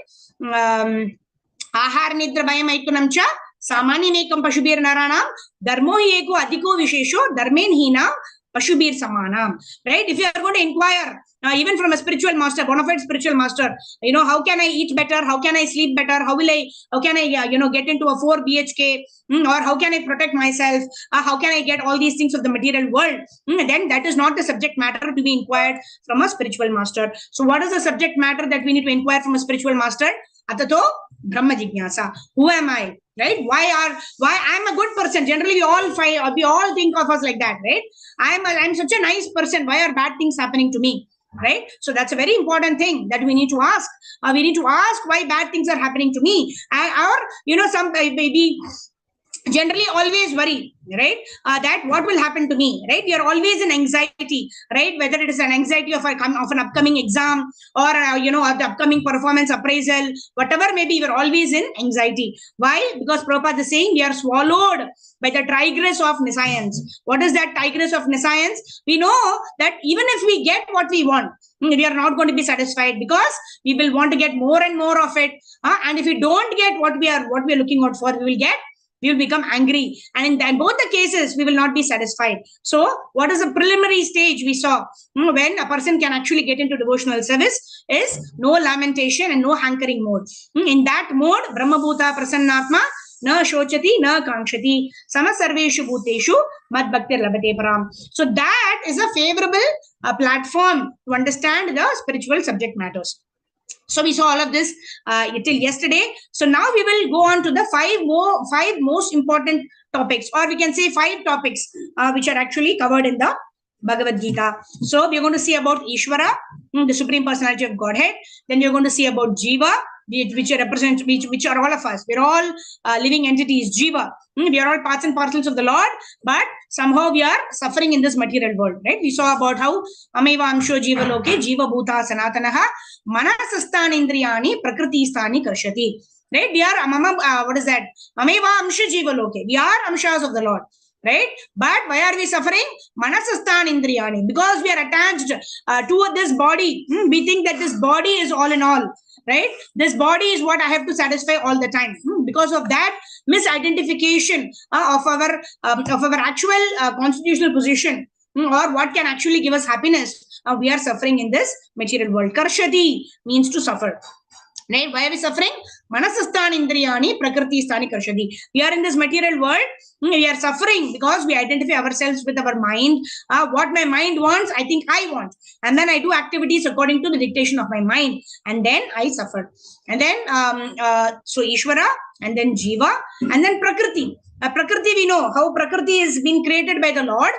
Ahar nidra bhayam aitunamcha samanimekam pashubir naranam dharmo hi eko adhiko vishesho dharmen hina pashubir samanam. Right? If you are going to inquire even from a spiritual master, bona fide spiritual master, how can I eat better? How can I sleep better? How can I get into a 4 BHK? Or how can I protect myself? How can I get all these things of the material world? Then that is not the subject matter to be inquired from a spiritual master. So what is the subject matter that we need to inquire from a spiritual master? Atato Brahma Jignasa. Who am I? Right? Why I'm a good person? Generally, we all think of us like that, right? I'm such a nice person. Why are bad things happening to me? Right? So that's a very important thing that we need to ask. We need to ask why bad things are happening to me. Some baby generally always worry, right? That what will happen to me, right? We are always in anxiety, right? Whether it is an anxiety of an upcoming exam or, the upcoming performance appraisal, whatever maybe, we're always in anxiety. Why? Because Prabhupada is saying we are swallowed by the tigress of nescience. What is that tigress of nescience? We know that even if we get what we want, we are not going to be satisfied because we will want to get more and more of it. And if we don't get what we are looking out for, we will become angry. And in both the cases, we will not be satisfied. So what is the preliminary stage we saw when a person can actually get into devotional service is no lamentation and no hankering mode. In that mode, Brahma Bhuta Prasannatma na shochati na kankshati sama sarveshu bhuteshu mad bhaktir labate param. So that is a favorable platform to understand the spiritual subject matters. So we saw all of this till yesterday. So now we will go on to the 5 most important topics, or we can say 5 topics which are actually covered in the Bhagavad Gita. So we're going to see about Ishvara, the Supreme Personality of Godhead. Then we're going to see about Jiva, which represent, which are all of us. We're all living entities, jiva. We are all parts and parcels of the Lord, but somehow we are suffering in this material world, right? We saw about how ameva amsho jiva loke jiva bhuta sanatanaha manasasthani indriyani prakriti sthani karshati. Right? We are what is that? Ameva amsha jiva loke. We are amshas of the Lord. Right? But why are we suffering? Manasasthani indriyani. Because we are attached to this body. We think that this body is all in all. Right? This body is what I have to satisfy all the time. Because of that misidentification of our actual constitutional position, or what can actually give us happiness, we are suffering in this material world. Karshati means to suffer. Right? Why are we suffering? Manasasthani indriyani prakriti sthani karshati. We are in this material world. We are suffering because we identify ourselves with our mind. What my mind wants, I think I want. And then I do activities according to the dictation of my mind. And then I suffer. And then, so Ishvara, and then Jiva, and then Prakriti. Prakriti, we know how Prakriti is being created by the Lord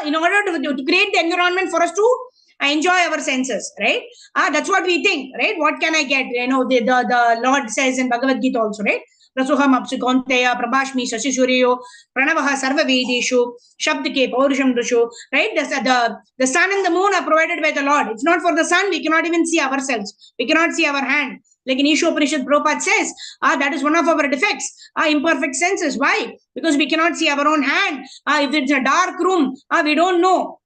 in order to create the environment for us to enjoy our senses, right? That's what we think, right? What can I get? You know, the Lord says in Bhagavad Gita also, right? Rasuham apsikonteya prabhashmi shashishuriyo pranavaha sarva vedeshu shabdike paurusham drushu, right? The sun and the moon are provided by the Lord. It's not for the sun, we cannot even see ourselves. We cannot see our hand. Like in Isha Upanishad, Prabhupada says, that is one of our defects, imperfect senses. Why? Because we cannot see our own hand. If it's a dark room, we don't know.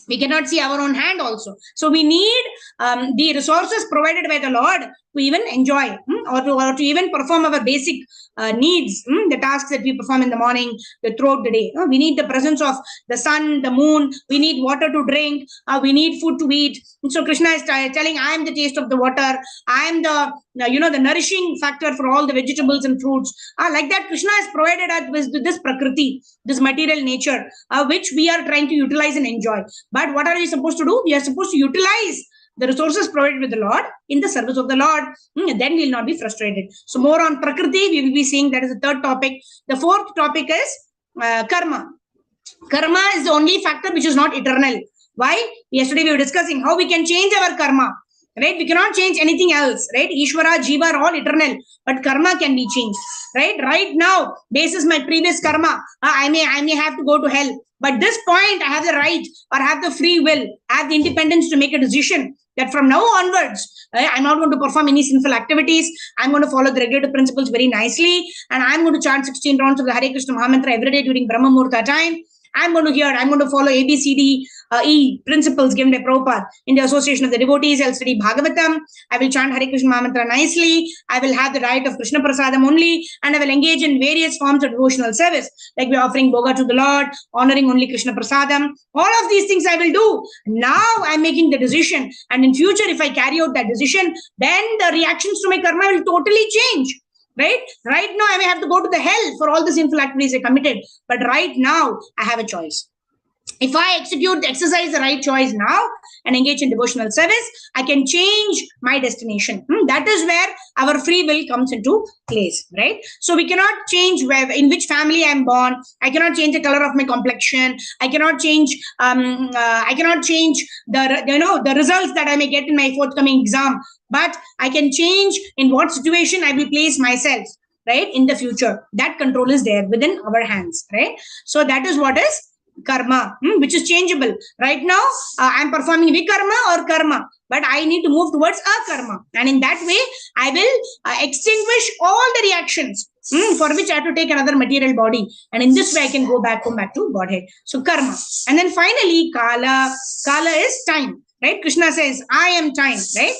We cannot see our own hand also. So we need the resources provided by the Lord to even enjoy or to even perform our basic needs, the tasks that we perform in the morning, throughout the day. We need the presence of the sun, the moon. We need water to drink. We need food to eat. And so Krishna is telling, I am the taste of the water. I am the the nourishing factor for all the vegetables and fruits. Like that, Krishna has provided us with this prakriti, this material nature, which we are trying to utilize and enjoy. But what are we supposed to do? We are supposed to utilize the resources provided with the Lord in the service of the Lord. Then we will not be frustrated. So more on Prakriti, we will be seeing. That is the third topic. The fourth topic is karma. Karma is the only factor which is not eternal. Why? Yesterday we were discussing how we can change our karma. Right? We cannot change anything else. Right? Ishvara, Jiva are all eternal. But karma can be changed. Right? Right now, basis my previous karma, I may have to go to hell. But this point, I have the right or have the free will, I have the independence to make a decision that from now onwards, I'm not going to perform any sinful activities. I'm going to follow the regulative principles very nicely. And I'm going to chant 16 rounds of the Hare Krishna Mahamantra every day during Brahma Muhurta time. I'm going to follow ABCD E principles given by Prabhupada. In the association of the devotees, I'll study Bhagavatam. I will chant Hare Krishna Mahamantra nicely. I will have the right of Krishna Prasadam only. And I will engage in various forms of devotional service. Like we're offering Bhoga to the Lord, honoring only Krishna Prasadam. All of these things I will do. Now I'm making the decision. And in future, if I carry out that decision, then the reactions to my karma will totally change. Right now, I may have to go to the hell for all the sinful activities I committed. But right now, I have a choice. If I exercise the right choice now and engage in devotional service, I can change my destination. That is where our free will comes into place, right? So we cannot change in which family I'm born. I cannot change the color of my complexion. I cannot change. The results that I may get in my forthcoming exam. But I can change in what situation I will place myself, right, in the future. That control is there within our hands, right? So that is what is karma, which is changeable. Right now, I'm performing vikarma or karma, but I need to move towards akarma. And in that way, I will extinguish all the reactions for which I have to take another material body. And in this way, I can go back to Godhead. So karma. And then finally, kala. Kala is time, right? Krishna says, I am time, right?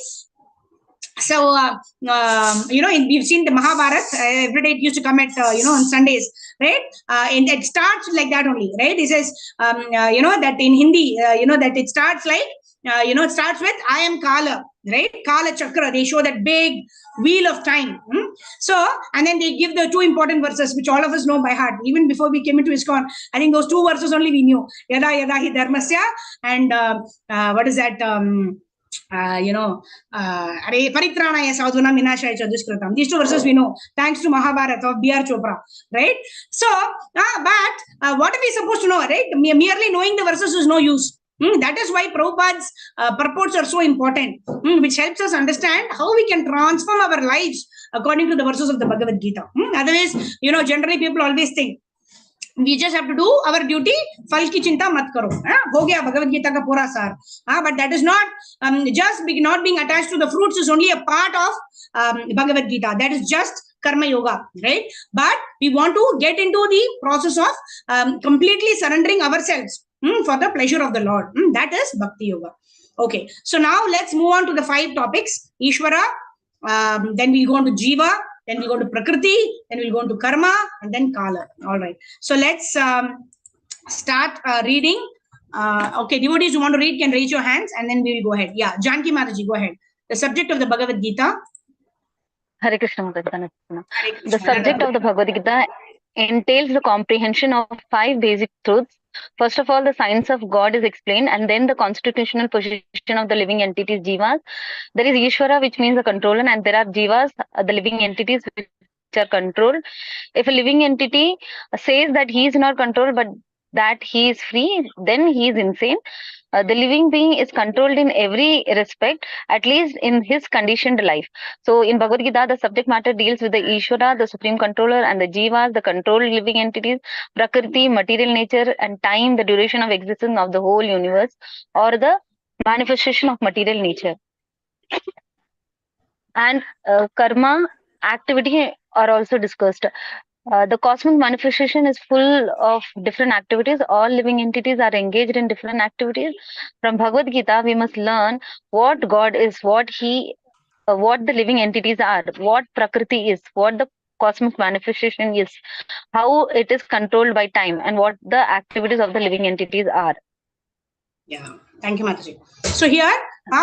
So, we've seen the Mahabharata, every day it used to come at, on Sundays, right? And it starts like that only, right? He says, that in Hindi, that it starts like, it starts with, I am Kala, right? Kala Chakra, they show that big wheel of time. So, and then they give the two important verses, which all of us know by heart. Even before we came into ISKCON, I think those two verses only we knew. Yada Yada Hi Dharmasya, and what is that? Paritranaya sadhunam vinashaya cha dushkritam. These two verses we know, thanks to Mahabharata of B.R. Chopra, right? So, but what are we supposed to know, right? Merely knowing the verses is no use. That is why Prabhupada's purports are so important, which helps us understand how we can transform our lives according to the verses of the Bhagavad Gita. Otherwise, generally people always think we just have to do our duty, fal ki chinta mat karo. Ho gaya Bhagavad Gita ka pura sar. But that is not, just not being attached to the fruits is only a part of Bhagavad Gita. That is just karma yoga, right? But we want to get into the process of completely surrendering ourselves for the pleasure of the Lord. That is Bhakti Yoga. Okay, so now let's move on to the 5 topics. Ishvara, then we'll go on to Jiva, then we'll go to Prakriti, then we'll go into Karma, and then Kala. All right. So let's start reading. Okay, devotees who want to read can raise your hands, and then we will go ahead. Yeah, Janki Mataji, go ahead. The subject of the Bhagavad Gita. Hare Krishna. The subject of the Bhagavad Gita entails the comprehension of 5 basic truths. First of all, the science of God is explained, and then the constitutional position of the living entities, jivas. There is Ishvara, which means the controller, and there are jivas, the living entities which are controlled. If a living entity says that he is not controlled, but that he is free, then he is insane. The living being is controlled in every respect, at least in his conditioned life. So in Bhagavad Gita, the subject matter deals with the Ishvara, the supreme controller, and the jivas, the controlled living entities, prakriti, material nature, and time, the duration of existence of the whole universe, or the manifestation of material nature. And karma, activity are also discussed. The cosmic manifestation is full of different activities. All living entities are engaged in different activities. From Bhagavad Gita, we must learn what God is, what the living entities are, what Prakriti is, what the cosmic manifestation is, how it is controlled by time, and what the activities of the living entities are. Yeah, thank you, Mataji. So here,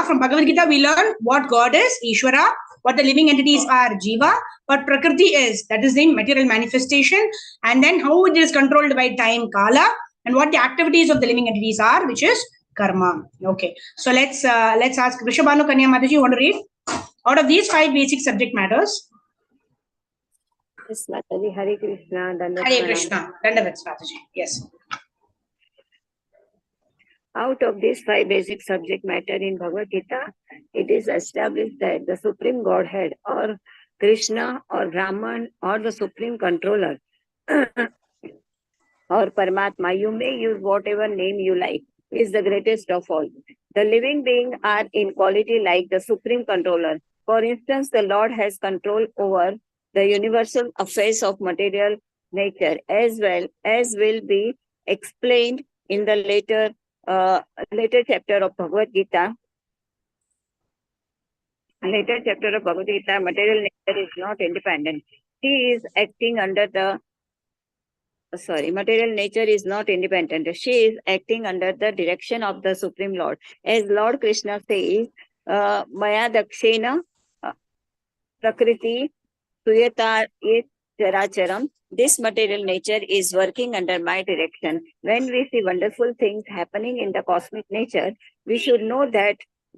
from Bhagavad Gita, we learn what God is, Ishvara, what the living entities are, Jiva, what Prakriti is, that is the material manifestation, and then how it is controlled by time, Kala, and what the activities of the living entities are, which is Karma. Okay, so let's ask Vrishabhanu Kanya Mataji, you want to read? Out of these 5 basic subject matters. Yes, Mataji, Hare Krishna. Hare Krishna. Dandavat, Mataji. Yes. Out of these 5 basic subject matter in Bhagavad Gita, it is established that the Supreme Godhead, or Krishna, or Brahman, or the Supreme Controller, or Paramatma, you may use whatever name you like, is the greatest of all. The living beings are in quality like the Supreme Controller. For instance, the Lord has control over the universal affairs of material nature, as well as will be explained in the later chapter of Bhagavad Gita. Later chapter of Bhagavad Gita, material nature is not independent. She is acting under the material nature is not independent. She is acting under the direction of the Supreme Lord. As Lord Krishna says, Maya Dakshena Prakriti Suyata Characharam. This material nature is working under my direction. When we see wonderful things happening in the cosmic nature, we should know that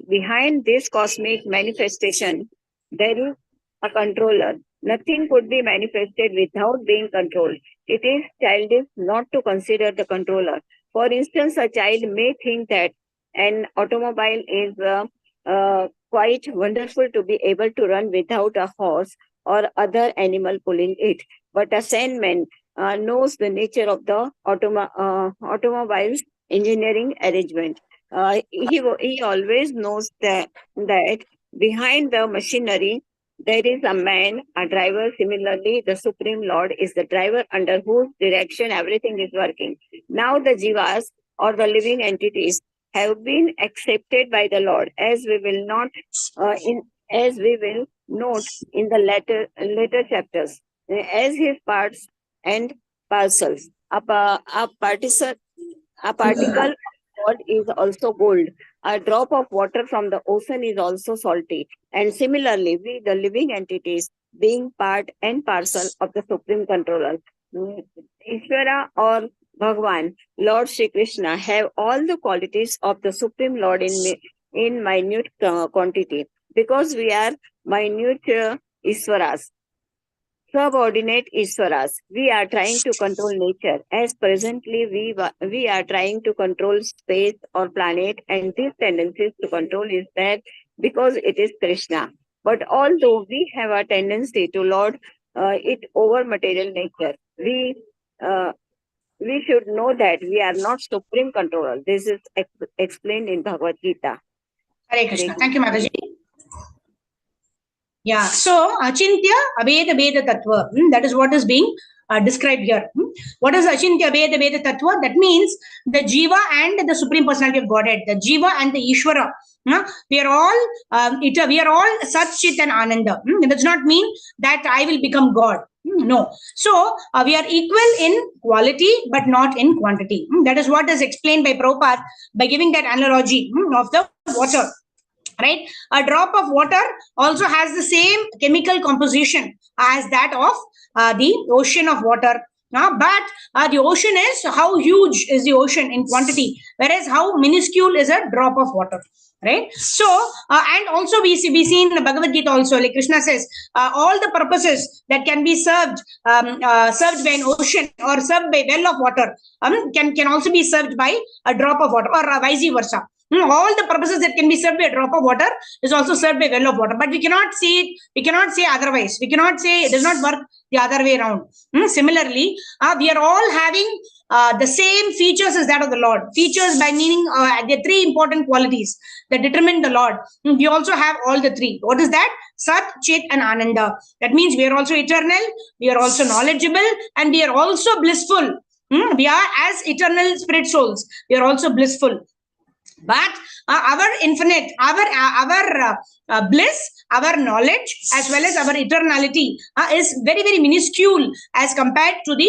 behind this cosmic manifestation, there is a controller. Nothing could be manifested without being controlled. It is childish not to consider the controller. For instance, a child may think that an automobile is quite wonderful to be able to run without a horse or other animal pulling it. But a sandman knows the nature of the automobile's engineering arrangement. He always knows that behind the machinery, there is a man, a driver. Similarly, the Supreme Lord is the driver under whose direction everything is working. Now the jivas, or the living entities, have been accepted by the Lord, as we will note in the later chapters, as his parts and parcels. A particle of God is also gold. A drop of water from the ocean is also salty. And similarly, we, the living entities, being part and parcel of the Supreme Controller, Ishvara or Bhagwan, Lord Shri Krishna, have all the qualities of the Supreme Lord in minute quantity. Because we are minute Ishwaras, subordinate Iswaras. We are trying to control nature, as presently we are trying to control space or planet, and this tendency to control is there because it is Krishna. But although we have a tendency to lord it over material nature, we should know that we are not supreme controller. This is explained in Bhagavad Gita. Hare Krishna. Thank you, Mataji. Yeah, so Achintya Abheda Veda Tattva, that is what is being described here. What is Achintya Abheda Veda Tattva? That means the Jiva and the Supreme Personality of Godhead, the Jiva and the Ishvara. We are all Sat, Chit and Ananda. It does not mean that I will become God. No. So we are equal in quality but not in quantity. That is what is explained by Prabhupada by giving that analogy of the water. Right, a drop of water also has the same chemical composition as that of the ocean of water. But the ocean is, how huge is the ocean in quantity, whereas how minuscule is a drop of water. Right. So, and also we see in the Bhagavad Gita also, like Krishna says, all the purposes that can be served by an ocean or served by well of water can also be served by a drop of water, or vice versa. All the purposes that can be served by a drop of water is also served by a well of water. But we cannot say it, we cannot say otherwise. We cannot say it does not work the other way around. Similarly, we are all having the same features as that of the Lord. Features by meaning there are three important qualities that determine the Lord. We also have all the three. What is that? Sat, Chit and Ananda. That means we are also eternal, we are also knowledgeable, and we are also blissful. We are, as eternal spirit souls, we are also blissful. But our infinite, our bliss, our knowledge, as well as our eternality is very, very minuscule as compared to the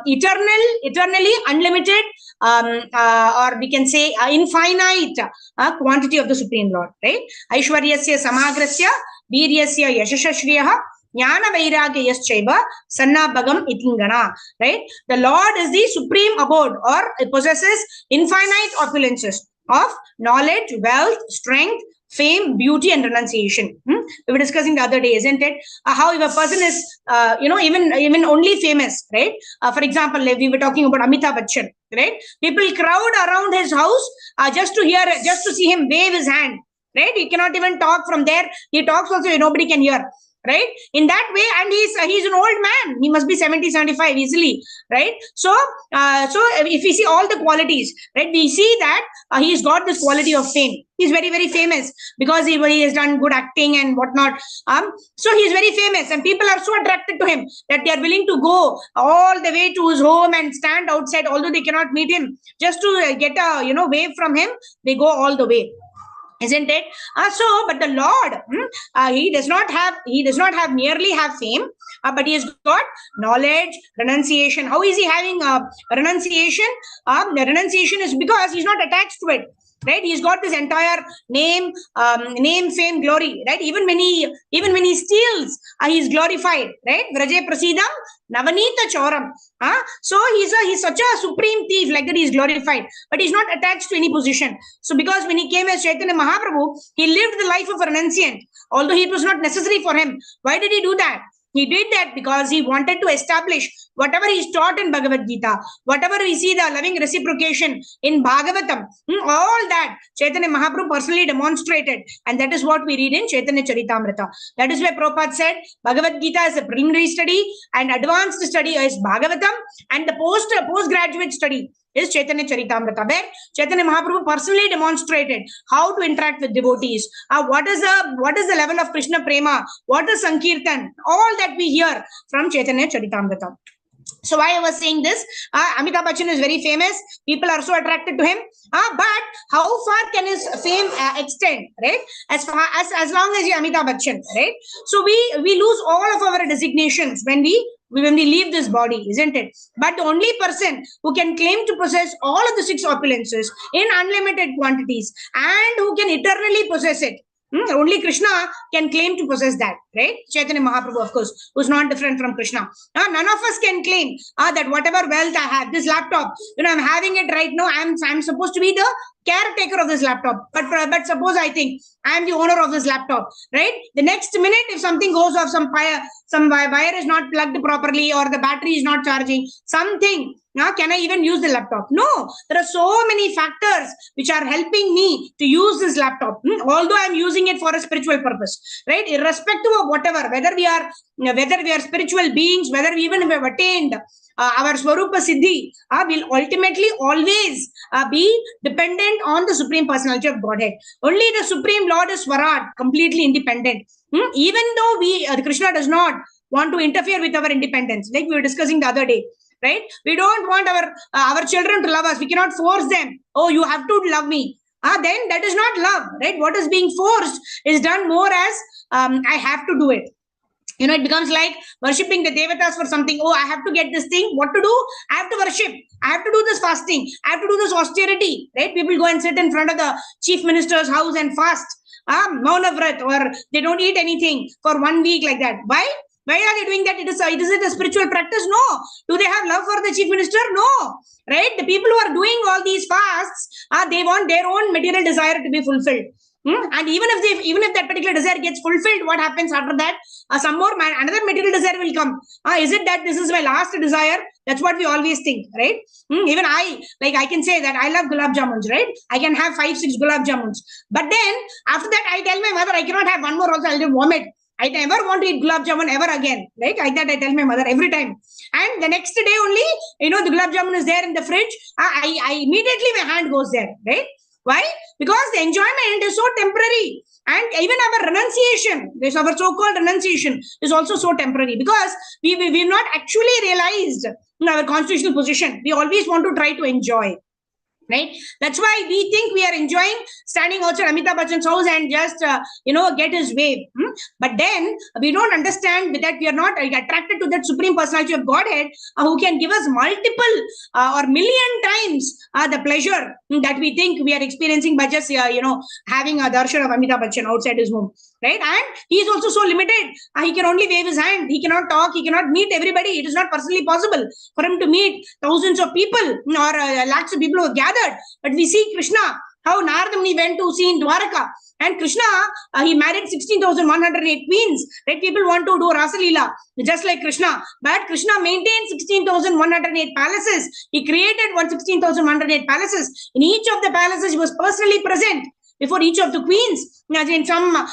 eternally unlimited, or we can say infinite quantity of the Supreme Lord. Right? Aishwaryasya samagrasya viryasya yashashashriyaha Jnana Vairagya Yaschaiva Sanna Bhagam Itingana. Right? The Lord is the supreme abode, or it possesses infinite opulences of knowledge, wealth, strength, fame, beauty, and renunciation. We were discussing the other day, isn't it? How if a person is, even only famous, right? For example, we were talking about Amitabh Bachchan, right? People crowd around his house just to see him wave his hand, right? He cannot even talk from there. He talks also, nobody can hear. Right, in that way, and he's an old man. He must be 70, 75 easily, right? So if we see all the qualities, right, we see that he's got this quality of fame. He's very, very famous because he has done good acting and whatnot. So he's very famous, and people are so attracted to him that they are willing to go all the way to his home and stand outside, although they cannot meet him, just to get a wave from him. They go all the way. Isn't it? But the Lord, he does not have merely have fame, but he has got knowledge, renunciation. How is he having renunciation? The renunciation is because he's not attached to it. Right? He's got this entire name, fame, glory. Right? Even when he steals, he's glorified. Right? Vraje prasidam navanita choram. So he's such a supreme thief, like that he's glorified, but he's not attached to any position. So because when he came as Chaitanya Mahaprabhu, he lived the life of a renunciant, although it was not necessary for him. Why did he do that? He did that because he wanted to establish whatever he's taught in Bhagavad Gita, whatever we see the loving reciprocation in Bhagavatam, all that Chaitanya Mahaprabhu personally demonstrated. And that is what we read in Chaitanya Charitamrita. That is why Prabhupada said Bhagavad Gita is a preliminary study, and advanced study is Bhagavatam, and the postgraduate study is Chaitanya Charitamrita, where Chaitanya Mahaprabhu personally demonstrated how to interact with devotees. What is the level of Krishna Prema? What is Sankirtan? All that we hear from Chaitanya Charitamrita. So why I was saying this, Amitabh Bachchan is very famous. People are so attracted to him. But how far can his fame extend, right? As long as he Amitabh Bachchan, right? So we lose all of our designations when we leave this body, isn't it? But the only person who can claim to possess all of the six opulences in unlimited quantities and who can eternally possess it Only Krishna can claim to possess that, right? Chaitanya Mahaprabhu, of course, who's not different from Krishna. None of us can claim that whatever wealth I have, this laptop, I'm having it right now. I'm supposed to be the caretaker of this laptop. But suppose I think I am the owner of this laptop, right? The next minute, if something goes off, some wire is not plugged properly, or the battery is not charging, something. Now, can I even use the laptop? No, there are so many factors which are helping me to use this laptop. Although I'm using it for a spiritual purpose, right? Irrespective of whatever, whether we are spiritual beings, whether we even have attained our Swarupa Siddhi, will ultimately always be dependent on the Supreme Personality of Godhead. Only the Supreme Lord is Swarat, completely independent. Even though Krishna does not want to interfere with our independence, like we were discussing the other day. Right? We don't want our children to love us. We cannot force them. Oh, you have to love me. Then that is not love, right? What is being forced is done more as I have to do it. It becomes like worshipping the devatas for something. Oh, I have to get this thing. What to do? I have to worship. I have to do this fasting. I have to do this austerity, right? People go and sit in front of the chief minister's house and fast. Mauna Vrat, or they don't eat anything for 1 week like that. Why? Why are they doing that? Is it a spiritual practice? No. Do they have love for the chief minister? No. Right? The people who are doing all these fasts, they want their own material desire to be fulfilled. And even if that particular desire gets fulfilled, what happens after that? Another material desire will come. Is it that this is my last desire? That's what we always think, right? Even I can say that I love gulab jamuns, right? I can have 5-6 gulab jamuns. But then after that, I tell my mother, I cannot have one more also, I'll vomit. I never want to eat gulab jamun ever again. Right? Like that, I tell my mother every time. And the next day only, the gulab jamun is there in the fridge. I immediately, my hand goes there. Right? Why? Because the enjoyment is so temporary. And even our renunciation, this our so-called renunciation, is also so temporary, because we've not actually realized our constitutional position. We always want to try to enjoy. Right? That's why we think we are enjoying standing outside Amitabh Bachchan's house and just, get his wave. But then we don't understand that we are not attracted to that Supreme Personality of Godhead who can give us multiple or million times the pleasure that we think we are experiencing by just, having a darshan of Amitabh Bachchan outside his home. Right? And he is also so limited. He can only wave his hand. He cannot talk. He cannot meet everybody. It is not personally possible for him to meet thousands of people or lakhs of people who have gathered. But we see Krishna, how Narada Muni went to see in Dwaraka. And Krishna, he married 16,108 queens. Right? People want to do Rasa Leela, just like Krishna. But Krishna maintained 16,108 palaces. He created 16,108 palaces. In each of the palaces, he was personally present before each of the queens. In some,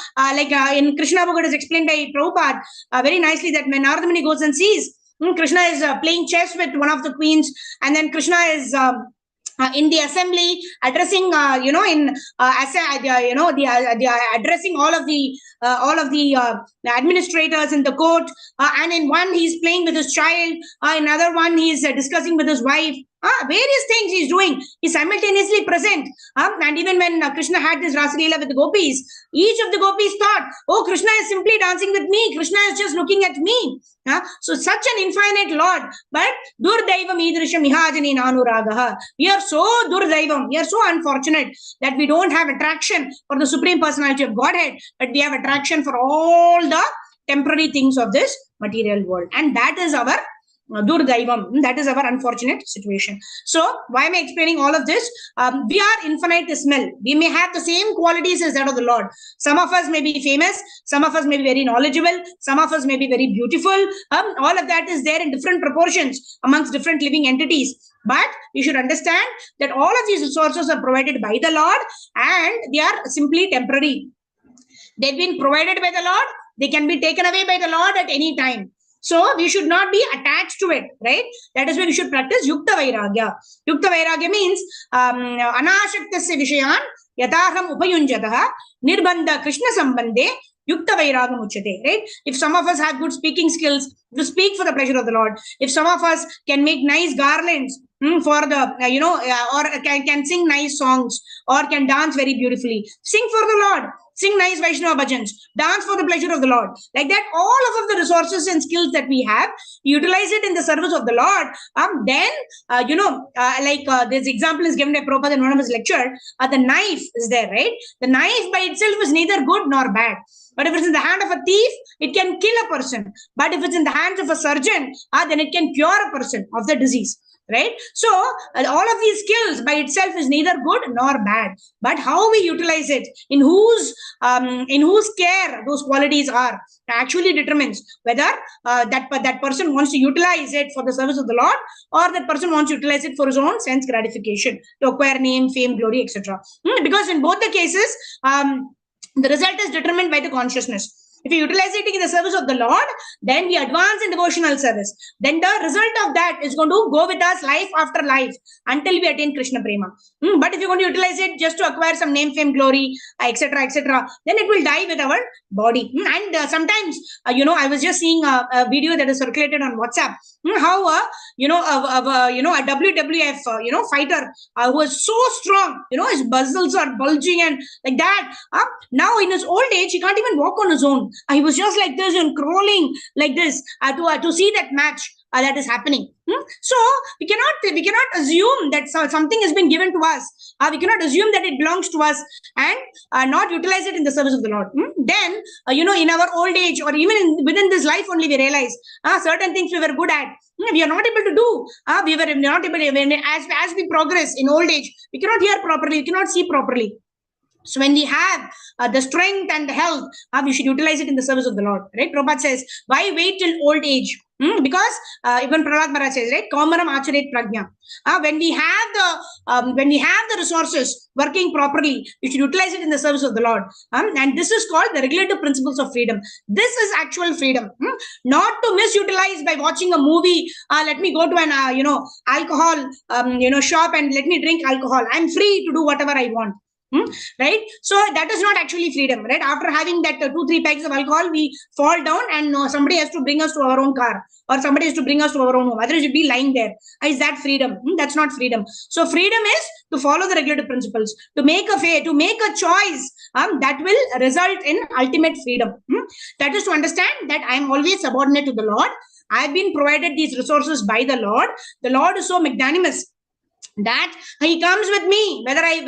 in Krishna Book, it is explained by Prabhupada very nicely that when Narada Muni goes and sees Krishna is playing chess with one of the queens, and then Krishna is in the assembly addressing, addressing all of the administrators in the court, and in one he's playing with his child, another one he's discussing with his wife. Various things he's doing. He's simultaneously present. And even when Krishna had this Rasa Leela with the gopis, each of the gopis thought, oh, Krishna is simply dancing with me. Krishna is just looking at me. So such an infinite Lord. But Durdaivam idrisham ihajani nanuragaha. We are so Durdaivam. We are so unfortunate that we don't have attraction for the Supreme Personality of Godhead, but we have attraction for all the temporary things of this material world. And that is our Durdaivam. That is our unfortunate situation. So, why am I explaining all of this? We are infinitesimal. We may have the same qualities as that of the Lord. Some of us may be famous. Some of us may be very knowledgeable. Some of us may be very beautiful. All of that is there in different proportions amongst different living entities. But you should understand that all of these resources are provided by the Lord, and they are simply temporary. They've been provided by the Lord. They can be taken away by the Lord at any time. So we should not be attached to it, right? That is why we should practice Yukta Vairagya. Yukta Vairagya means Anashaktasya Vishayan Yataham Upayunjataha Nirbandha Krishna Sambandhe Yukta Vairagam Uchyate, right? If some of us have good speaking skills, to speak for the pleasure of the Lord. If some of us can make nice garlands for the, or can sing nice songs, or can dance very beautifully, sing for the Lord. sing nice Vaishnava bhajans, dance for the pleasure of the Lord. Like that, all of the resources and skills that we have, utilize it in the service of the Lord. Then, this example is given by Prabhupada in one of his lectures. The knife is there, right? The knife by itself is neither good nor bad. But if it's in the hand of a thief, it can kill a person. But if it's in the hands of a surgeon, then it can cure a person of the disease. Right? So all of these skills by itself is neither good nor bad, but how we utilize it, in whose care those qualities are, actually determines whether that person wants to utilize it for the service of the Lord, or that person wants to utilize it for his own sense gratification, to acquire name, fame, glory, etc. Because in both the cases, the result is determined by the consciousness. If we utilize it in the service of the Lord, then we advance in devotional service. Then the result of that is going to go with us life after life until we attain Krishna Prema. But if you're going to utilize it just to acquire some name, fame, glory, etc., then it will die with our body. And sometimes, I was just seeing a video that is circulated on WhatsApp. How a WWF fighter who was so strong, his muscles are bulging and like that. Now in his old age, he can't even walk on his own. He was just like this and crawling like this to see that match that is happening. So we cannot assume that something has been given to us. We cannot assume that it belongs to us and not utilize it in the service of the Lord. Then in our old age, or even within this life only, we realize certain things we were good at, we are not able to do. We were not able to, as we progress in old age, we cannot hear properly, we cannot see properly. So when we have the strength and the health, we should utilize it in the service of the Lord. Right? Prabhupada says, why wait till old age? Because even Prahlad Maharaj says, right, Kaumaram Acharet Prajna. When we have the resources working properly, we should utilize it in the service of the Lord. And this is called the regulative principles of freedom. This is actual freedom, not to misutilize by watching a movie. Let me go to an alcohol shop and let me drink alcohol. I'm free to do whatever I want. Right? So that is not actually freedom, right? After having that 2-3 packs of alcohol, we fall down and somebody has to bring us to our own car, or somebody has to bring us to our own home. Otherwise, you'd be lying there. Is that freedom? That's not freedom. So freedom is to follow the regulative principles, to make a choice that will result in ultimate freedom. That is to understand that I am always subordinate to the Lord. I have been provided these resources by the Lord. The Lord is so magnanimous that he comes with me, whether I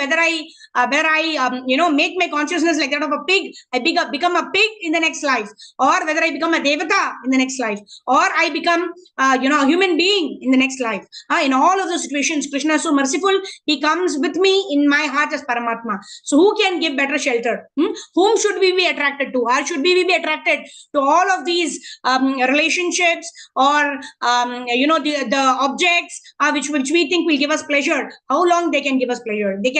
make my consciousness like that of a pig, I become a pig in the next life, or whether I become a devata in the next life, or I become a human being in the next life. In all of those situations, Krishna is so merciful, he comes with me in my heart as Paramatma. So who can give better shelter? Whom should we be attracted to? Or should we be attracted to all of these relationships, or the objects which we think will give us pleasure? How long they can give us pleasure? They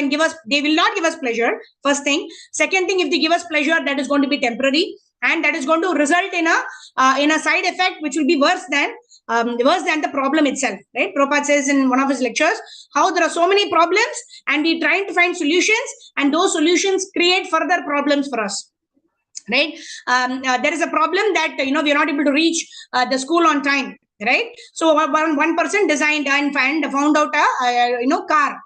will not give us pleasure, first thing. Second thing, if they give us pleasure, that is going to be temporary, and that is going to result in a side effect which will be worse than the problem itself. Right? Prabhupada says in one of his lectures how there are so many problems and we trying to find solutions, and those solutions create further problems for us. Right? There is a problem that we are not able to reach the school on time. Right? So one person designed and found out a car.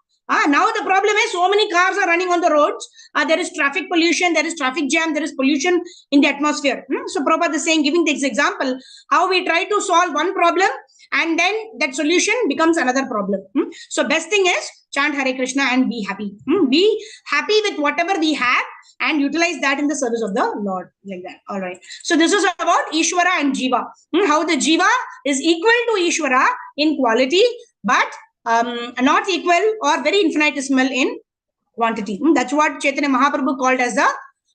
Now the problem is so many cars are running on the roads. There is traffic pollution, there is traffic jam, there is pollution in the atmosphere. So Prabhupada is saying, giving this example, how we try to solve one problem and then that solution becomes another problem. So best thing is chant Hare Krishna and be happy. Be happy with whatever we have and utilize that in the service of the Lord, like that. All right. So this is about Ishvara and Jiva. How the Jiva is equal to Ishvara in quality, but not equal or very infinitesimal in quantity. That's what Chaitanya Mahaprabhu called as the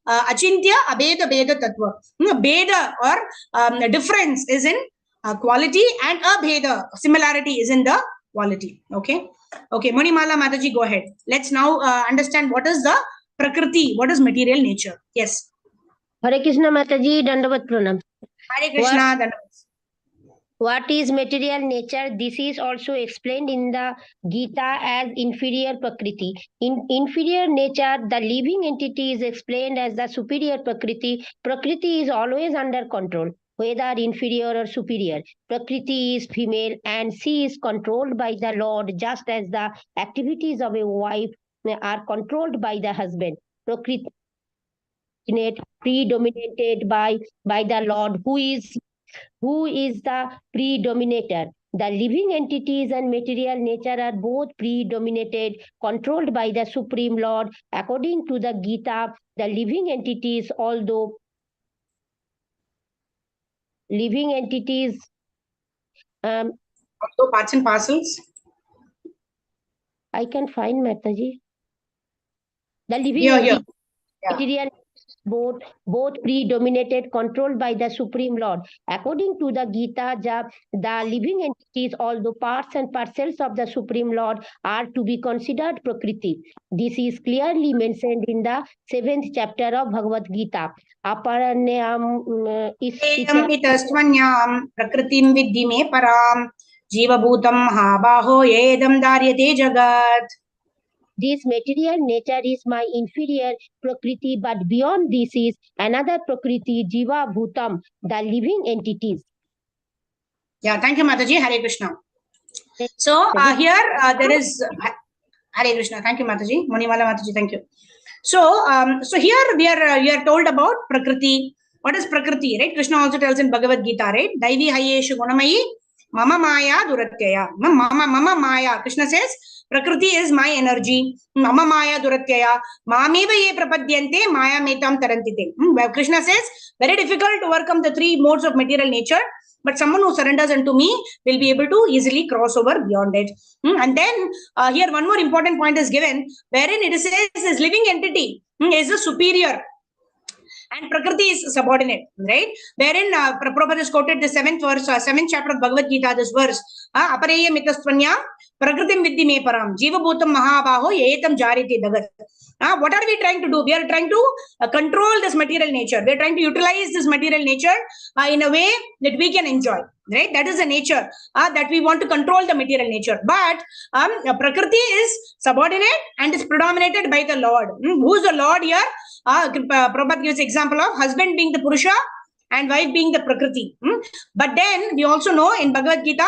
Achintya Abheda Bheda Tattva. Bheda or difference is in quality, and Abheda, similarity, is in the quality. Okay. Manimala Mataji, go ahead. Let's now understand what is the Prakriti, what is material nature. Yes. Hare Krishna Mataji, Dandavat Pranam. Hare Krishna, Dandavat. What is material nature? This is also explained in the Gita as inferior Prakriti. In inferior nature, the living entity is explained as the superior Prakriti. Prakriti is always under control, whether inferior or superior. Prakriti is female and she is controlled by the Lord, just as the activities of a wife are controlled by the husband. Prakriti predominated by the Lord, who is the predominator. The living entities and material nature are both predominated, controlled by the Supreme Lord. According to the Gita, the living entities, although living entities, also parts and parcels. I can find Mataji. The living Here. entities, Yeah. material both predominated, controlled by the Supreme Lord. According to the Gita, the living entities, although parts and parcels of the Supreme Lord, are to be considered Prakriti. This is clearly mentioned in the 7th chapter of Bhagavad Gita. Aparanyam itastwanyam prakritim vidhi me param jivabhutam mahabaho yedam daryate jagat. This material nature is my inferior Prakriti, but beyond this is another Prakriti, Jiva Bhutam, the living entities. Yeah, thank you, Mataji. Hare Krishna. So here there is Hare Krishna. Thank you, Mataji. Monimala Mataji, thank you. So, so here we are told about Prakriti. What is Prakriti, right? Krishna also tells in Bhagavad Gita, right? Daivi hayeshu gunamayi mama maya duratyaya. Mama maya. Krishna says, Prakriti is my energy. Mama maya duratyaya. Mameva ye prapadyante maya metam tarantite. Krishna says, very difficult to overcome the three modes of material nature. But someone who surrenders unto me will be able to easily cross over beyond it. And then here one more important point is given, wherein it says this living entity is a superior and Prakriti is subordinate, right? Wherein Prabhupada has quoted the 7th verse, 7th chapter of Bhagavad Gita, this verse, Apareya mitastvanya Prakritim vidhi me param jiva bhutam mahabaho yetam jariti dagat. What are we trying to do? We are trying to control this material nature. We are trying to utilize this material nature in a way that we can enjoy, right? That is the nature that we want to control the material nature. But Prakriti is subordinate and is predominated by the Lord. Who is the Lord here? Prabhupada gives example of husband being the Purusha and wife being the Prakriti. But then we also know in Bhagavad Gita,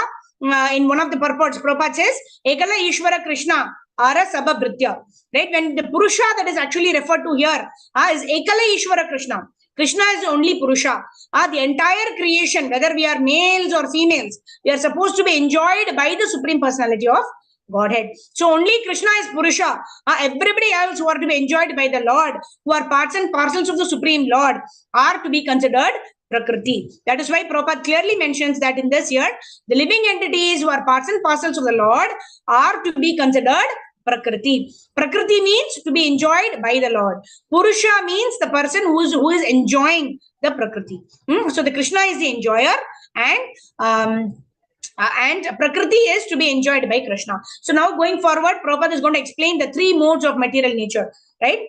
in one of the purports, Prabhupada says, Ekala Ishvara Krishna Ara Sabha Britya. Right? When the Purusha that is actually referred to here is Ekala Ishvara Krishna. Krishna is only Purusha. The entire creation, whether we are males or females, we are supposed to be enjoyed by the Supreme Personality of Godhead. So only Krishna is Purusha. Everybody else who are to be enjoyed by the Lord, who are parts and parcels of the Supreme Lord, are to be considered Prakriti. That is why Prabhupada clearly mentions that in this year, the living entities who are parts and parcels of the Lord are to be considered Prakriti. Prakriti means to be enjoyed by the Lord. Purusha means the person who is enjoying the Prakriti. So the Krishna is the enjoyer and Prakriti is to be enjoyed by Krishna. So now going forward, Prabhupada is going to explain the three modes of material nature, right?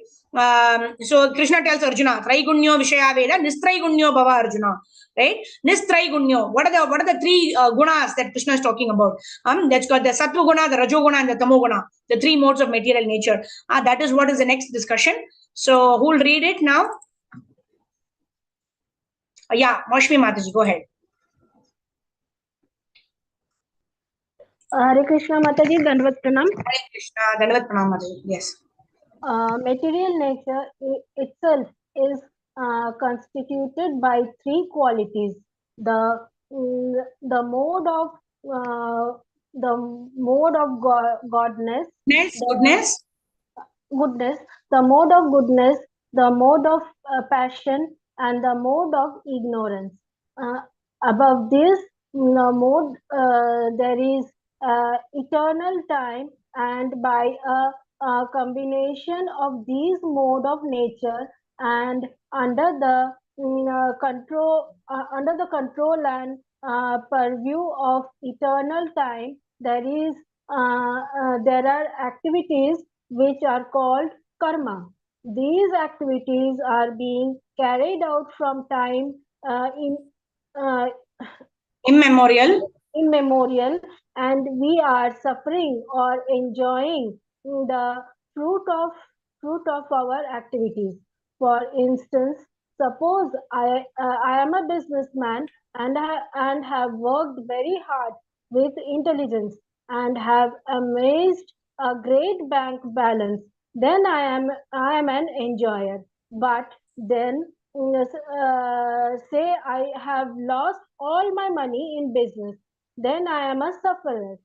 So Krishna tells Arjuna, Traigunyo Vishaya Veda, Nistraigunyo Bhava Arjuna, right? Nistraigunyo. What are the three gunas that Krishna is talking about? That's got the Sattva Guna, the Rajo Guna, and the Tamo Guna, the three modes of material nature. That is what is the next discussion. So who will read it now? Yeah, Moshmi Mataji, go ahead. Hare Krishna Mataji, Dandavat Pranam. Hare Krishna, Dandavat Pranam Mataji, yes. Material nature itself is constituted by three qualities: the mode of godness, Goodness, the mode of goodness, the mode of passion, and the mode of ignorance. Above this mode, there is eternal time, and by a combination of these mode of nature and under the control and purview of eternal time, there are activities which are called karma. These activities are being carried out from time immemorial, and we are suffering or enjoying the fruit of our activities. For instance, suppose I am a businessman and have worked very hard with intelligence and have amassed a great bank balance. Then I am an enjoyer. But Then say I have lost all my money in business, then I am a sufferer.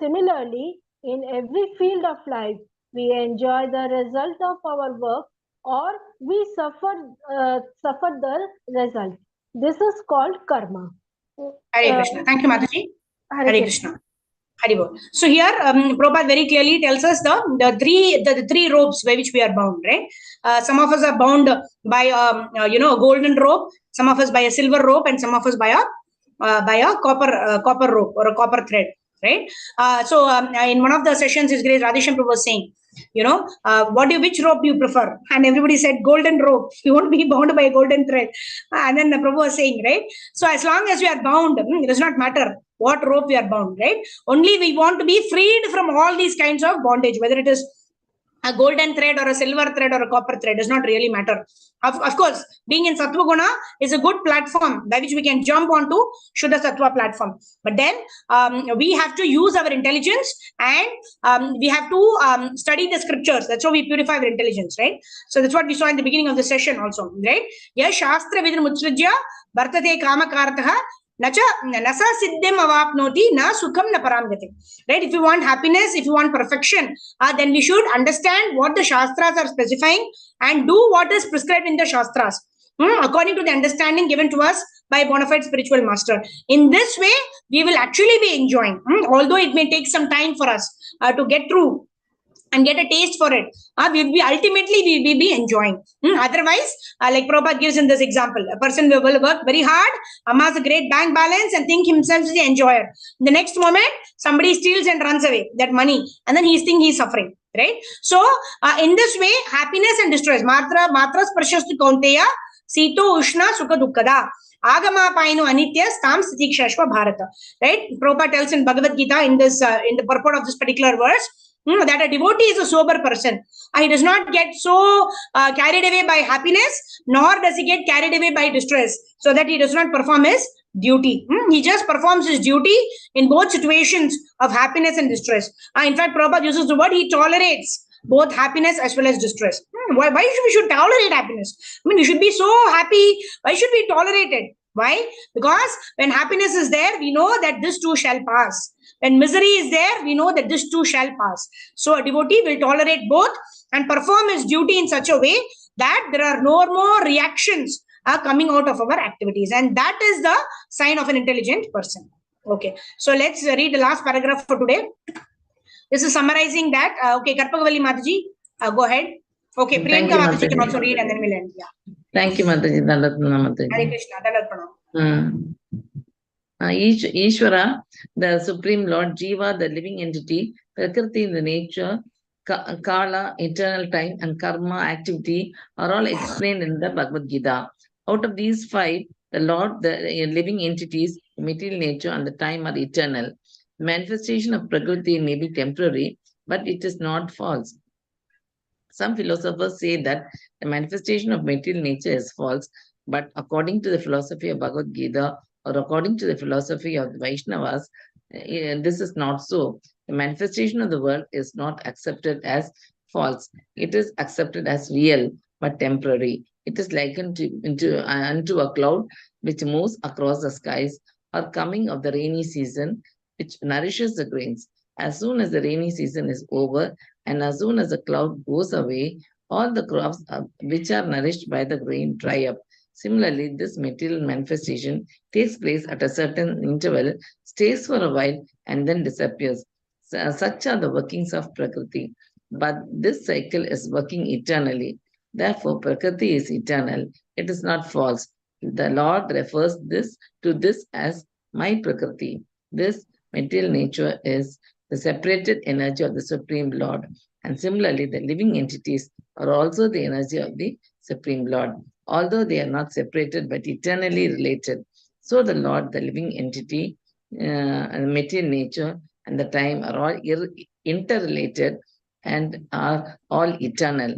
Similarly, in every field of life, we enjoy the result of our work or we suffer the result. This is called karma. Hare Krishna. Thank you, Mataji. Hare Hare Krishna. Krishna. Haribol. So here, Prabhupada very clearly tells us the three ropes by which we are bound, right? Some of us are bound by a golden rope, some of us by a silver rope, and some of us by a copper rope or a copper thread, right? So in one of the sessions, His Grace Radheshyam Prabhu was saying, which rope do you prefer? And everybody said golden rope. You won't be bound by a golden thread. And then the Prabhu was saying, right? So as long as we are bound, it does not matter what rope we are bound, right? Only we want to be freed from all these kinds of bondage, whether it is a golden thread or a silver thread or a copper thread, does not really matter. Of course, being in Sattva Guna is a good platform by which we can jump onto Shuddha Sattva platform. But then we have to use our intelligence and we have to study the scriptures. That's how we purify our intelligence, right? So that's what we saw in the beginning of the session also, right? Ya Shastra Vidhan Mutsrajya Bhartate Kamakartaha Nacha nasa siddhim avapnoti na sukham na paramgati. Right? If you want happiness, if you want perfection, then we should understand what the Shastras are specifying and do what is prescribed in the Shastras, according to the understanding given to us by a bona fide spiritual master. In this way, we will actually be enjoying, although it may take some time for us to get through and get a taste for it. We'll be enjoying. Otherwise, like Prabhupada gives in this example, a person will work very hard, amass a great bank balance and think himself is the enjoyer. The next moment, somebody steals and runs away that money, and then he thinks he's suffering, right? So, in this way, happiness and distress, matra sparshastu kaunteya, sito ushna sukha dukkada. Agama paino anitya stam sitikshashva bharata. Right? Prabhupada tells in Bhagavad Gita in the purport of this particular verse, that a devotee is a sober person. He does not get so carried away by happiness, nor does he get carried away by distress, so that he does not perform his duty. He just performs his duty in both situations of happiness and distress. In fact, Prabhupada uses the word he tolerates both happiness as well as distress. Why we should tolerate happiness? I mean, we should be so happy. Why should we tolerate it? Why? Because when happiness is there, we know that this too shall pass. When misery is there, we know that this too shall pass. So a devotee will tolerate both and perform his duty in such a way that there are no more reactions coming out of our activities. And that is the sign of an intelligent person. Okay, so let's read the last paragraph for today. This is summarizing that. Okay, Karpagavalli Mataji, go ahead. Okay, Priyanka Mataji can also read and then we'll end. Yeah. Thank you, Mataji. Hare Krishna. Dandavat Pranam. Ishvara, the Supreme Lord, Jiva, the living entity, Prakriti, the nature, Kala, eternal time, and Karma, activity, are all explained in the Bhagavad Gita. Out of these five, the Lord, the living entities, material nature, and the time are eternal. The manifestation of Prakriti may be temporary, but it is not false. Some philosophers say that the manifestation of material nature is false, but according to the philosophy of Bhagavad Gita, or according to the philosophy of the Vaishnavas, this is not so. The manifestation of the world is not accepted as false. It is accepted as real, but temporary. It is likened unto a cloud which moves across the skies, or coming of the rainy season, which nourishes the grains. As soon as the rainy season is over, and as soon as the cloud goes away, all the crops which are nourished by the grain dry up. Similarly, this material manifestation takes place at a certain interval, stays for a while, and then disappears. Such are the workings of Prakriti. But this cycle is working eternally. Therefore, Prakriti is eternal. It is not false. The Lord refers to this as my Prakriti. This material nature is the separated energy of the Supreme Lord. And similarly, the living entities are also the energy of the Supreme Lord, although they are not separated but eternally related. So the Lord, the living entity, and material nature, and the time are all interrelated and are all eternal.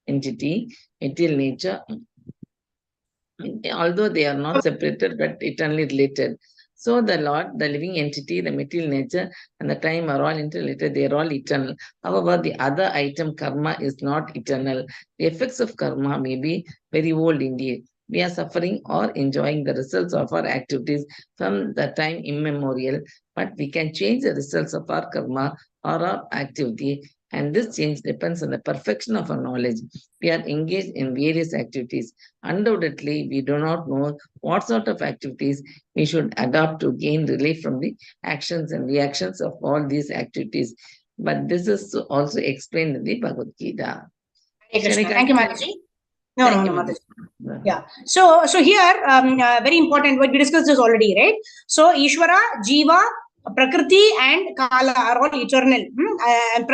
Entity, material nature, although they are not separated but eternally related. So the Lord, the living entity, the material nature, and the time are all interrelated. They are all eternal. However, the other item, karma, is not eternal. The effects of karma may be very old indeed. We are suffering or enjoying the results of our activities from the time immemorial, but we can change the results of our karma or our activity, and this change depends on the perfection of our knowledge. We are engaged in various activities. Undoubtedly, we do not know what sort of activities we should adopt to gain relief from the actions and reactions of all these activities. But this is also explained in the Bhagavad Gita. Thank you, Mataji. No, Mataji. No. Yeah. So here, very important. We discussed this already, right? So Ishvara, Jiva, Prakriti, and Kala are all eternal. And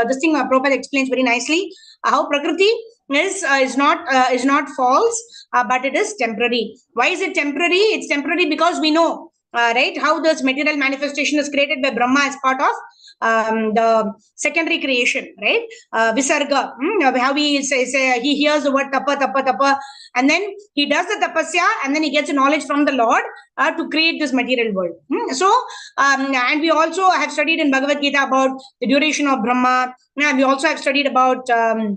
this thing Prabhupada explains very nicely how Prakriti is not false, but it is temporary. Why is it temporary? It's temporary because we know, right, how this material manifestation is created by Brahma as part of the secondary creation, right? Visarga, how he says he hears the word tapa, tapa, tapa, and then he does the tapasya, and then he gets knowledge from the Lord to create this material world. So, and we also have studied in Bhagavad Gita about the duration of Brahma. We also have studied about the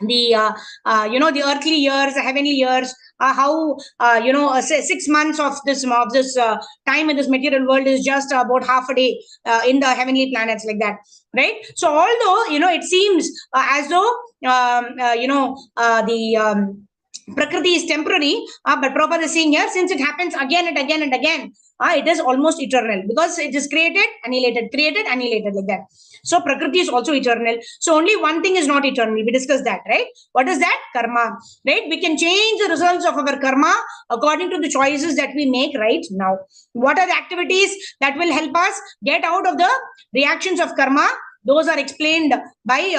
earthly years, the heavenly years, how 6 months of this time in this material world is just about half a day in the heavenly planets, like that, right? So although it seems as though the Prakriti is temporary, but Prabhupada is saying here, since it happens again and again and again, it is almost eternal, because it is created, annihilated, like that. So Prakriti is also eternal. So only one thing is not eternal. We discussed that, right? What is that? Karma, right? We can change the results of our karma according to the choices that we make right now. What are the activities that will help us get out of the reactions of karma? Those are explained by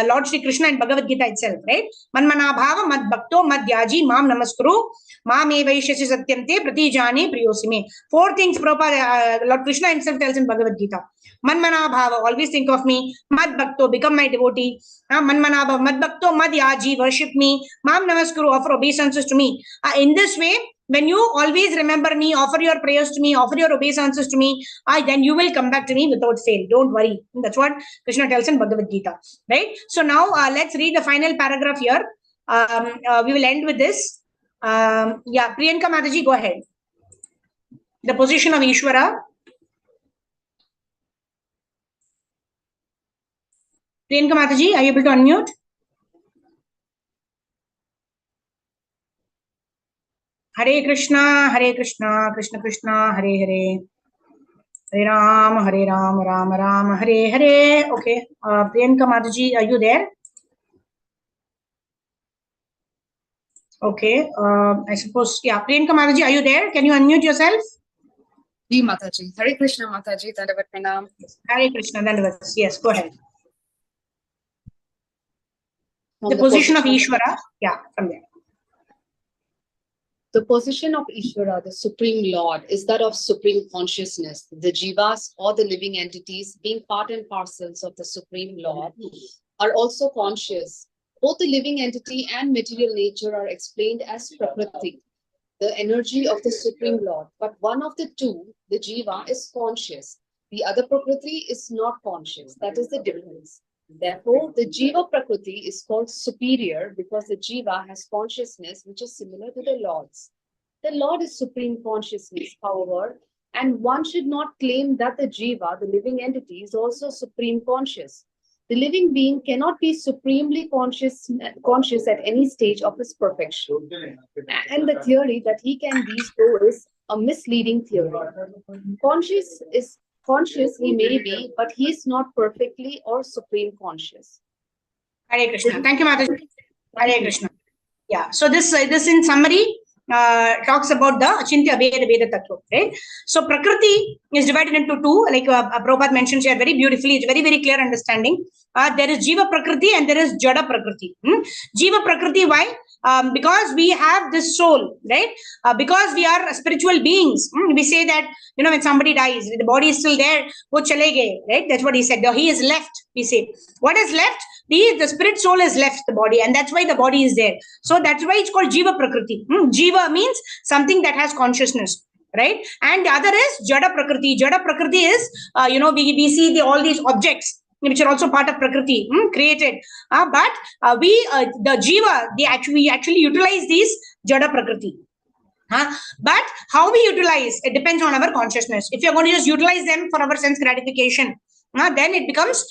Lord Shri Krishna in Bhagavad Gita itself, right? Manmana bhava mad bhakto mad yaji mam namaskuru mam evaishyasi satyam te pratijani priyosime. 4 things Prabhupada, Lord Krishna himself tells in Bhagavad Gita. Manmana bhava, always think of me. Mad bhakto, become my devotee. Manmana bhava mad bhakto mad yaji, worship me. Mam namaskuru, offer obeisances to me. In this way, when you always remember me, offer your prayers to me, offer your obeisances to me, then you will come back to me without fail. Don't worry. That's what Krishna tells in Bhagavad Gita, right? So now let's read the final paragraph here. We will end with this. Yeah, Priyanka Mataji, go ahead. The position of Ishvara. Priyanka Mataji, are you able to unmute? Hare Krishna, Krishna Krishna, Hare Hare. Hare Ram, Ram Ram, Hare Hare. Okay, Priyanka Mataji, are you there? Okay, I suppose, yeah, Priyanka Mataji, are you there? Can you unmute yourself? Ji Mataji. Hare Krishna Mataji, Dandavat Pranam. Hare Krishna, Dandavat. Yes, go ahead. The position of Ishvara, yeah, from there. The position of Ishvara, the Supreme Lord, is that of supreme consciousness. The jivas, or the living entities, being part and parcels of the Supreme Lord, are also conscious. Both the living entity and material nature are explained as Prakriti, the energy of the Supreme Lord. But one of the two, the jiva, is conscious. The other Prakriti is not conscious. That is the difference. Therefore, the Jiva Prakriti is called superior because the Jiva has consciousness which is similar to the Lord's. The Lord is supreme consciousness, however, and one should not claim that the Jiva, the living entity, is also supreme conscious. The living being cannot be supremely conscious at any stage of his perfection. And the theory that he can be so is a misleading theory. Conscious he may be, but he is not perfectly or supreme conscious. Hare Krishna. Thank you, Mataji. Hare Krishna. Yeah. So this in summary talks about the Achintya Veda Tattva, right? So Prakriti is divided into two, like Prabhupada mentions here very beautifully. It's very, very clear understanding. There is Jiva Prakriti and there is Jada Prakriti. Jiva Prakriti, why? Because we have this soul, right? Because we are spiritual beings. We say that, when somebody dies, the body is still there, wo chale gaye, right? That's what he said. He is left, we say. What is left? The spirit soul has left the body, and that's why the body is there. So that's why it's called Jiva Prakriti. Jiva means something that has consciousness, right? And the other is Jada Prakriti. Jada Prakriti is, we see all these objects which are also part of Prakriti, created. But the Jiva, we actually utilize these Jada Prakriti. But how we utilize, it depends on our consciousness. If you're going to just utilize them for our sense gratification, then it becomes,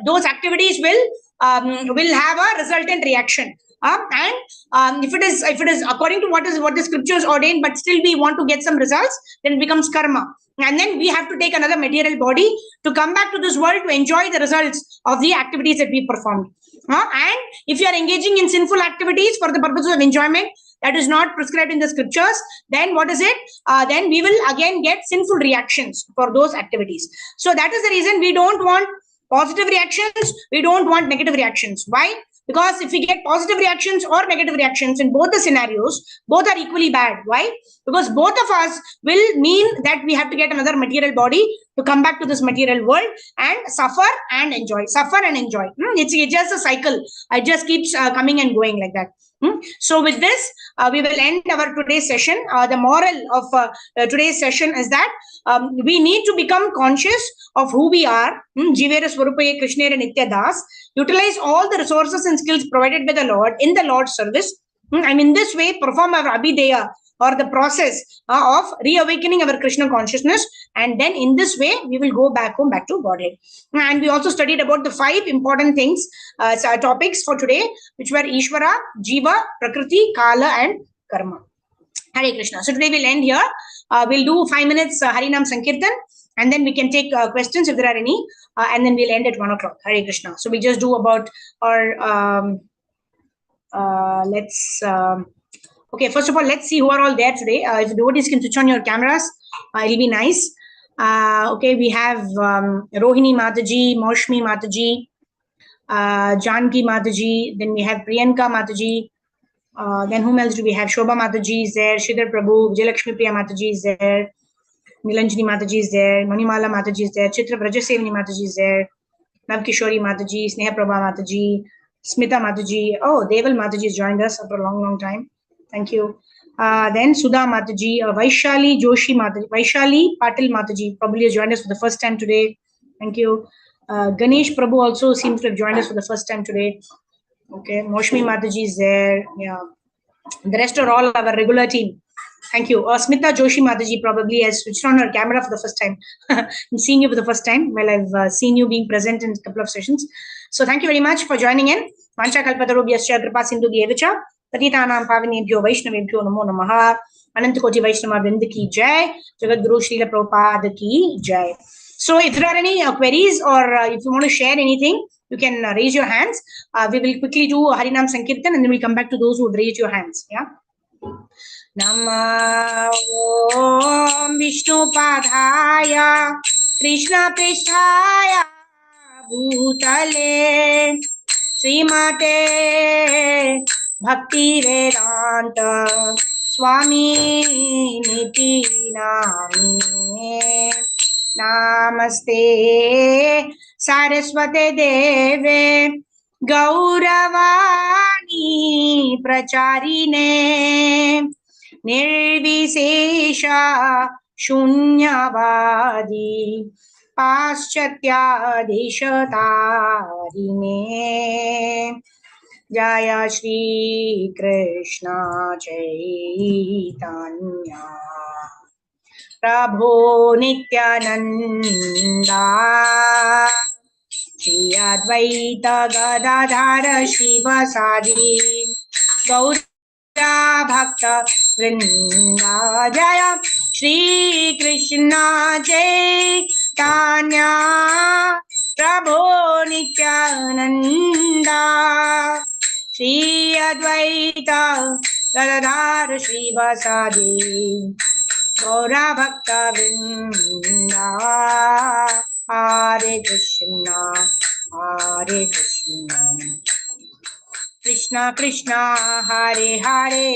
those activities will have a resultant reaction. And if it is according to what the scriptures ordain, but still we want to get some results, then it becomes karma. And then we have to take another material body to come back to this world to enjoy the results of the activities that we performed. And if you are engaging in sinful activities for the purposes of enjoyment, that is not prescribed in the scriptures, then what is it? Then we will again get sinful reactions for those activities. So that is the reason we don't want positive reactions, we don't want negative reactions. Why? Because if we get positive reactions or negative reactions in both the scenarios, both are equally bad. Why? Because both of us will mean that we have to get another material body to come back to this material world and suffer and enjoy. Suffer and enjoy. It's just a cycle. It just keeps coming and going like that. So with this, we will end our today's session. The moral of today's session is that we need to become conscious of who we are. Jivera Swarupaye Krishnera Nitya Das. Utilize all the resources and skills provided by the Lord in the Lord's service. And in this way, perform our Abhideya, or the process of reawakening our Krishna consciousness. And then in this way, we will go back home, back to Godhead. And we also studied about the 5 important things, topics for today, which were Ishvara, Jiva, Prakriti, Kala, and Karma. Hare Krishna. So today we'll end here. We'll do 5 minutes Harinam Sankirtan, and then we can take questions if there are any, and then we'll end at 1 o'clock. Hare Krishna. So we'll just do about our, okay, first of all, let's see who are all there today. If devotees can switch on your cameras, it'll be nice. Okay, we have Rohini Mataji, Maushmi Mataji, Janki Mataji, then we have Priyanka Mataji, then whom else do we have? Shobha Mataji is there, Shridhar Prabhu, Vijayalakshmi Priya Mataji is there, Nilanjani Mataji is there, Manimala Mataji is there, Chitra Vrajasevani Mataji is there, Navkishori Mataji, Sneha Prabha Mataji, Smita Mataji. Oh, Deval Mataji has joined us after a long time. Thank you. Then Sudha Mataji, Vaishali Joshi Mataji, Vaishali Patil Mataji probably has joined us for the first time today. Thank you. Ganesh Prabhu also seems to have joined us for the first time today. Okay, Moshmi Mataji is there. Yeah. The rest are all our regular team. Thank you. Smita Joshi Mataji probably has switched on her camera for the first time. I'm seeing you for the first time. Well, I've seen you being present in a couple of sessions. So thank you very much for joining in. Vancha Kalpatarubhyascha Kripa Sindhu Bhyevacha Patitanam Pavanebhyo Vaishnavebhyo Namo Namaha. Anantakoti Vaishnava Vrinda ki jai. Jagadguru Srila Prabhupada ki jai. So if there are any queries, or if you want to share anything, you can raise your hands. We will quickly do Harinam Sankirtan, and then we'll come back to those who would raise your hands. Yeah. Nama Om Vishnu Padhaya Krishna Pristhaya Bhutale Srimate Bhakti Vedanta Swami Niti Nami Namaste Saraswate Deve Gauravani Pracharine Nirvisesha Shunyavadi Paschatya Deshatarine Jaya Shri Krishna Chaitanya Prabhu Nityananda Shri Advaita Gadadhara Shivasadi Gaura Bhakta Vrinda Jaya Shri Krishna Chaitanya Prabhu Nityananda Shri Advaita Gadadhara Shivasadi Gaura Bhakta Vrinda Hare Krishna Hare Krishna Krishna Krishna Hare Hare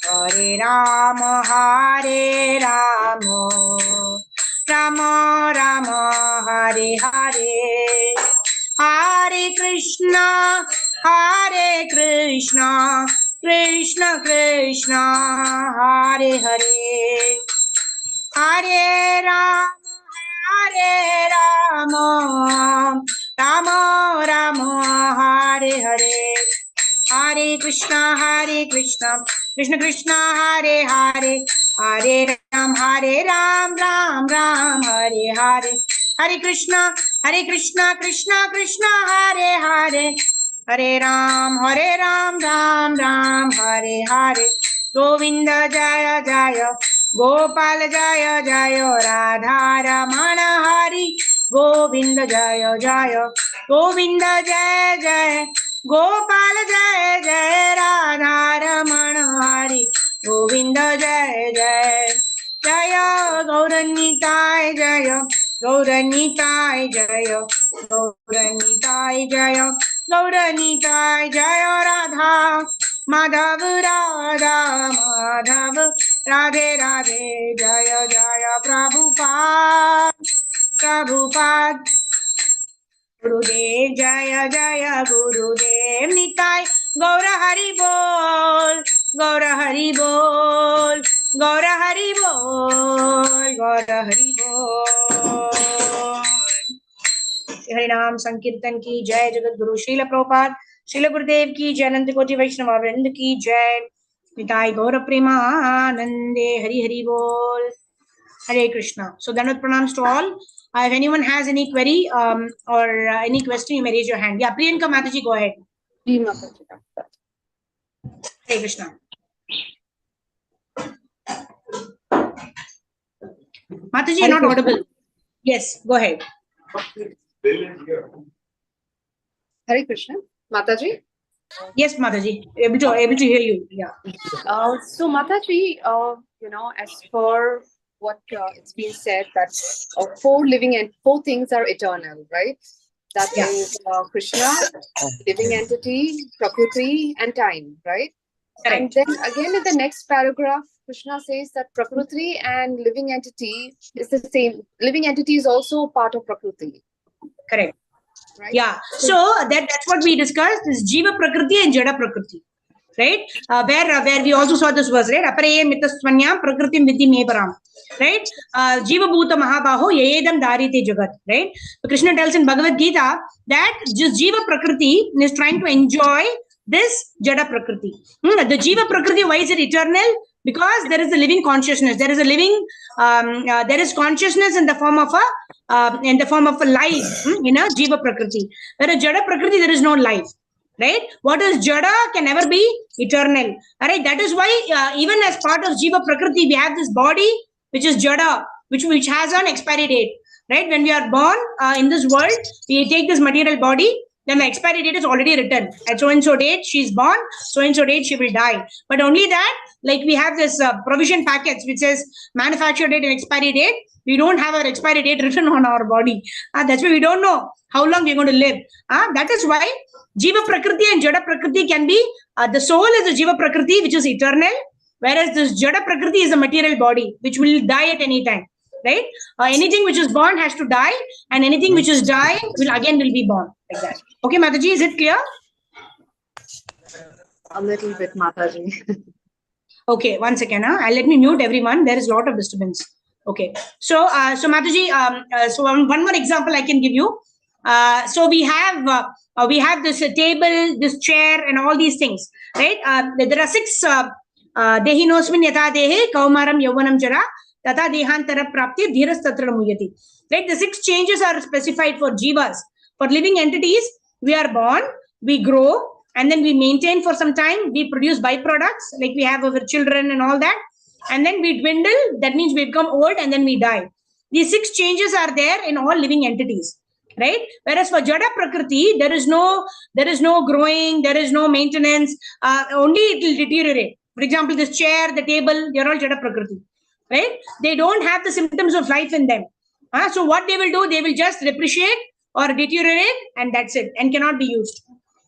Hare Rama Hare Rama Rama Rama Hare Hare Hare Krishna Krishna Krishna Hare Hare Hare Rama Rama Rama Hare Hare Hare Krishna Krishna Krishna Hare Hare Hare Ram Ram Ram Hare Hare Hare Krishna Krishna Krishna Hare Hare Hare Ram Ram Ram Hare Hare Govinda Jaya Jaya Gopal Jaya Jaya Radha Ramana Hari Govinda Jaya Jaya Govinda Jaya Jaya Gopal Jaya Jaya Radha Ramana Hari Govinda Jaya Jaya Jaya Gauranitai Jaya Gauranitai Jaya Gauranitai Jaya Gauranitai Jaya Radha Madhav Radha Madhav Radhe Radhe Jaya Jaya Prabhupada Prabhupada Gurudev Jaya Jaya Gurudev Nitai Gaura Hari Bol Gaura Hari Bol Gaura Hari Bol Gaura Hari Bol Hari Nam Sankirtan ki Jai Jagat Guru Srila Prabhupada Srila Gurudev ki Jai Ananta Koti Vaishnava Vrind ki Jai Nitai Gaura Premanande Hari Hari Bol Hare Krishna. So Dandavat pranams to all. If anyone has any query or any question, you may raise your hand. Yeah, Priyanka Mataji, go ahead. Hare Krishna. Mataji, you're not audible. Yes, go ahead. Hare Krishna. Mataji? Yes, Mataji. Able to hear you. Yeah. So Mataji, as per what it's been said, that four things are eternal, right? That is Krishna, living entity, Prakriti, and time, right? Correct. And then again in the next paragraph, Krishna says that Prakriti and living entity is the same. Living entity is also part of Prakriti. Correct. Right? Yeah. So that's what we discussed is Jiva Prakriti and Jada Prakriti. Right? Where we also saw this verse, right? Aparaye mitasvanyam Prakritim Viti Meparam. Right? Jiva Bhuta Mahabaho Yedam Darite Jagat. Right? So Krishna tells in Bhagavad Gita that just Jiva Prakriti is trying to enjoy this Jada Prakriti. The Jiva Prakriti, why is it eternal? Because there is a living consciousness. There is a living, there is consciousness in the form of a life in a Jiva Prakriti. Whereas Jada Prakriti, there is no life. Right? What is Jada can never be eternal. All right? That is why even as part of Jiva Prakriti, we have this body which is Jada, which has an expiry date. Right? When we are born in this world, we take this material body, then the expiry date is already written. At so-and-so date, she is born, so-and-so date, she will die. But only that, like we have this provision packets which says manufacture date and expiry date. We don't have our expiry date written on our body. That's why we don't know how long we're going to live. That is why Jiva Prakriti and Jada Prakriti can be, the soul is the Jiva Prakriti, which is eternal, whereas this Jada Prakriti is a material body, which will die at any time. Right? Anything which is born has to die, and anything which is dying will be born. Like that. Okay, Mataji, is it clear? A little bit, Mataji. Okay, one second. Let me mute everyone. There is a lot of disturbance. Okay, so Mataji, so one more example I can give you. So we have this table, this chair, and all these things, right? There are 6 dehinosmin yatha dehe kaumaram yauvanam jara tata dehantara prapti dhiras tatra muyati. Right? The 6 changes are specified for jivas. For living entities, we are born, we grow, and then we maintain for some time. We produce byproducts, like we have our children and all that. And then we dwindle. That means we become old, and then we die. These 6 changes are there in all living entities. Right? Whereas for Jada Prakriti, there is no growing, there is no maintenance. Only it will deteriorate. For example, this chair, the table, they are all Jada Prakriti. Right? They don't have the symptoms of life in them. So what they will do, they will just depreciate or deteriorate, and that's it, and cannot be used.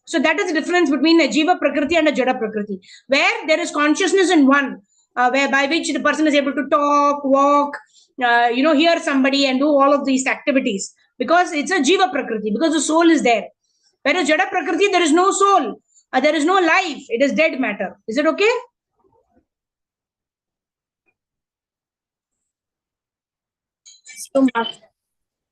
So that is the difference between a Jiva Prakriti and a Jada Prakriti, where there is consciousness in one, by which the person is able to talk, walk, hear somebody and do all of these activities, because it's a Jiva Prakriti, because the soul is there. Whereas Jada Prakriti, there is no soul. there is no life. It is dead matter. Is it okay?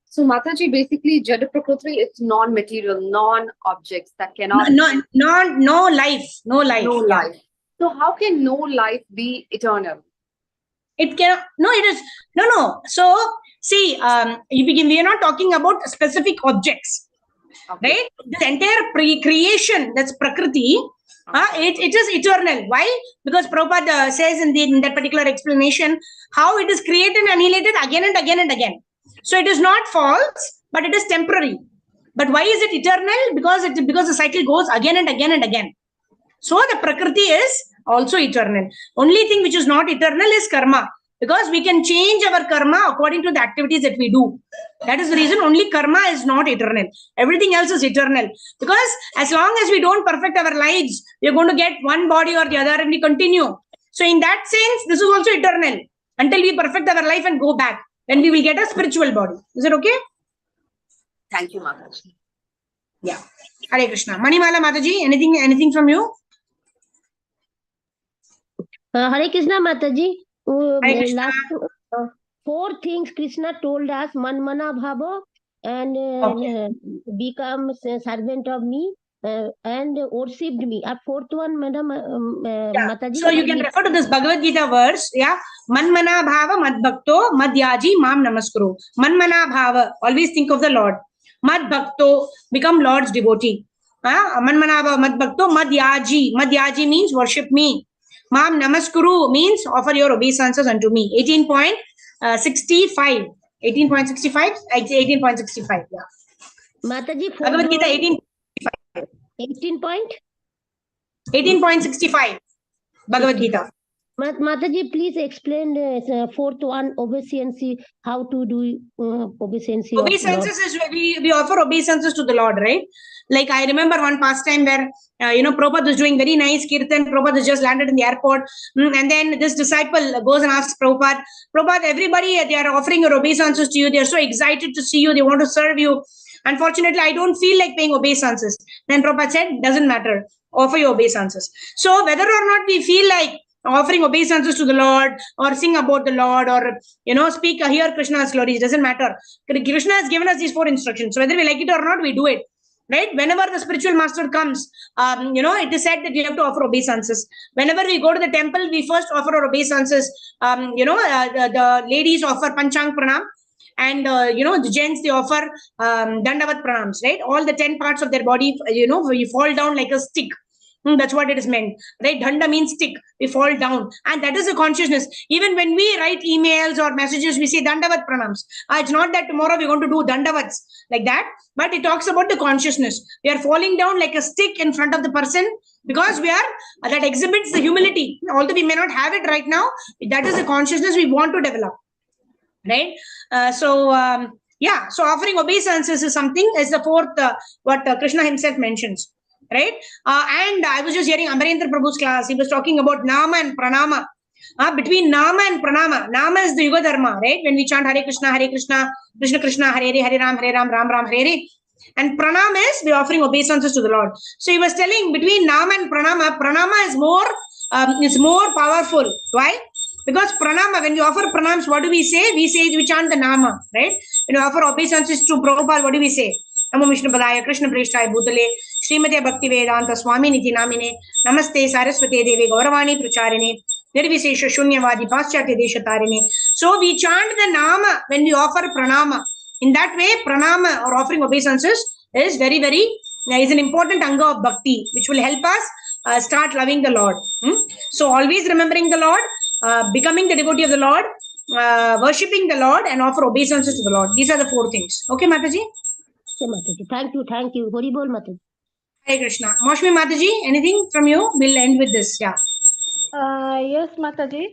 So Mataji, basically, Jada Prakriti, it's non-material, non-objects that cannot. No life. No life. No life. So how can no life be eternal? It cannot. No, it is. No. So see, we are not talking about specific objects, Okay. right? The entire creation, that's Prakriti. It is eternal. Why? Because Prabhupada says in that particular explanation how it is created and annihilated again and again and again. So it is not false, but it is temporary. But why is it eternal? Because the cycle goes again and again and again. So the Prakriti is also eternal. Only thing which is not eternal is karma. Because we can change our karma according to the activities that we do. That is the reason only karma is not eternal. Everything else is eternal. Because as long as we don't perfect our lives, we are going to get one body or the other and we continue. So in that sense, this is also eternal. Until we perfect our life and go back. Then we will get a spiritual body. Is it okay? Thank you, Mataji. Yeah. Hare Krishna. Manimala Mataji, anything from you? Hare Krishna, Mataji. Hare Krishna. Last 4 things Krishna told us: Manmana Bhava, and become a servant of me, and worshipped me. A 4th one, Madam Mataji. So you can refer to this Bhagavad Gita verse. Yeah. Manmana Bhava Mad Bhakto Madhyaji Mam Namaskuru. Manmana Bhava. Always think of the Lord. Mad Bhakto. Become Lord's devotee. Manmana Bhava Mad Bhakto Madhyaji. Madhyaji means worship me. Mam Namaskuru means offer your obeisances unto me. 18.65. 18.65? 18.65. Yeah. Mataji, Bhagavad Gita 18.65. Bhagavad Gita. Mataji, please explain 4th one, obeisance, how to do obeisance. Obeisances is we offer obeisances to the Lord, right? Like I remember one pastime where, Prabhupada was doing very nice kirtan. Prabhupada has just landed in the airport. And then this disciple goes and asks Prabhupada, everybody, they are offering your obeisances to you. They are so excited to see you. They want to serve you. Unfortunately, I don't feel like paying obeisances. Then Prabhupada said, doesn't matter. Offer your obeisances. So whether or not we feel like offering obeisances to the Lord or sing about the Lord or, speak, hear Krishna's glories, doesn't matter. Krishna has given us these 4 instructions. So whether we like it or not, we do it. Right? Whenever the spiritual master comes, it is said that you have to offer obeisances. Whenever we go to the temple, we first offer our obeisances. The ladies offer Panchang Pranam. And, the gents, they offer Dandavat Pranams, right? All the 10 parts of their body, we fall down like a stick. That's what it is meant, right? Danda means stick. We fall down. And that is the consciousness. Even when we write emails or messages, we say Dandavat Pranams. It's not that tomorrow we're going to do Dandavats like that, but it talks about the consciousness. We are falling down like a stick in front of the person because that exhibits the humility. Although we may not have it right now, that is the consciousness we want to develop. Right? So offering obeisances is something, is the 4th, what Krishna himself mentions. Right? And I was just hearing Amarendra Prabhu's class. He was talking about Nama and Pranama. Between Nama and Pranama. Nama is the Yuga Dharma, right? When we chant Hare Krishna, Krishna Krishna, Hare Ram, Ram Ram, Hare. And Pranama is we offering obeisances to the Lord. So he was telling between Nama and Pranama is more powerful. Why? Because Pranama, when we offer Pranams, what do we say? We chant the Nama, right? When we offer obeisances to Prabhupada, what do we say? Namo Vishnu Padaya, Krishna Preshthaya Bhutale, Srimate Bhakti Vedanta Swami Niti Namine, Namaste Saraswate Devi Gauravani Pracharine, Nirvisesha Shunyavadi Paschatya Deshatarine. So we chant the Nama when we offer Pranama. In that way, Pranama or offering obeisances is very, very, is an important anga of Bhakti, which will help us start loving the Lord. So always remembering the Lord, becoming the devotee of the Lord, worshipping the Lord, and offer obeisances to the Lord. These are the 4 things. Okay, Mataji? Okay, Mataji. Thank you. Hari Bol, Mataji. Hare Krishna. Maushmi Mataji, anything from you? We'll end with this. Yeah. Yes, Mataji.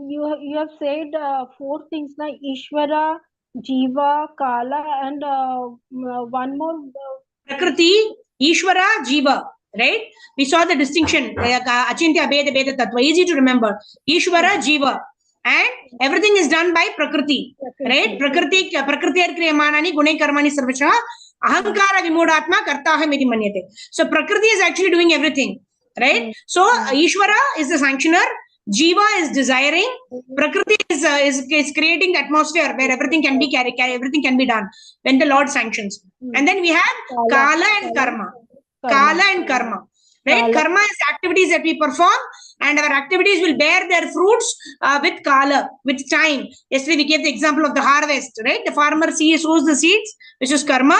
You have said 4 things like Ishvara, Jiva, Kala, and one more. Prakriti, Ishvara, Jiva. Right? We saw the distinction. Achintya Abheda Bheda Tattva. Easy to remember. Ishvara, Jiva. And everything is done by Prakriti. Right? Prakriti Kriyamanani Gune Karmani Sarvasha Ahankara vimodhatma kartahem iti manyate. So Prakriti is actually doing everything, right? So Ishvara is the sanctioner, Jiva is desiring, Prakriti is creating the atmosphere where everything can be everything can be done when the Lord sanctions. And then we have Kala and Karma. Kala and Karma. Right? Karma is activities that we perform, and our activities will bear their fruits with Kala, with time. Yesterday we gave the example of the harvest, right? The farmer sows the seeds, which is Karma,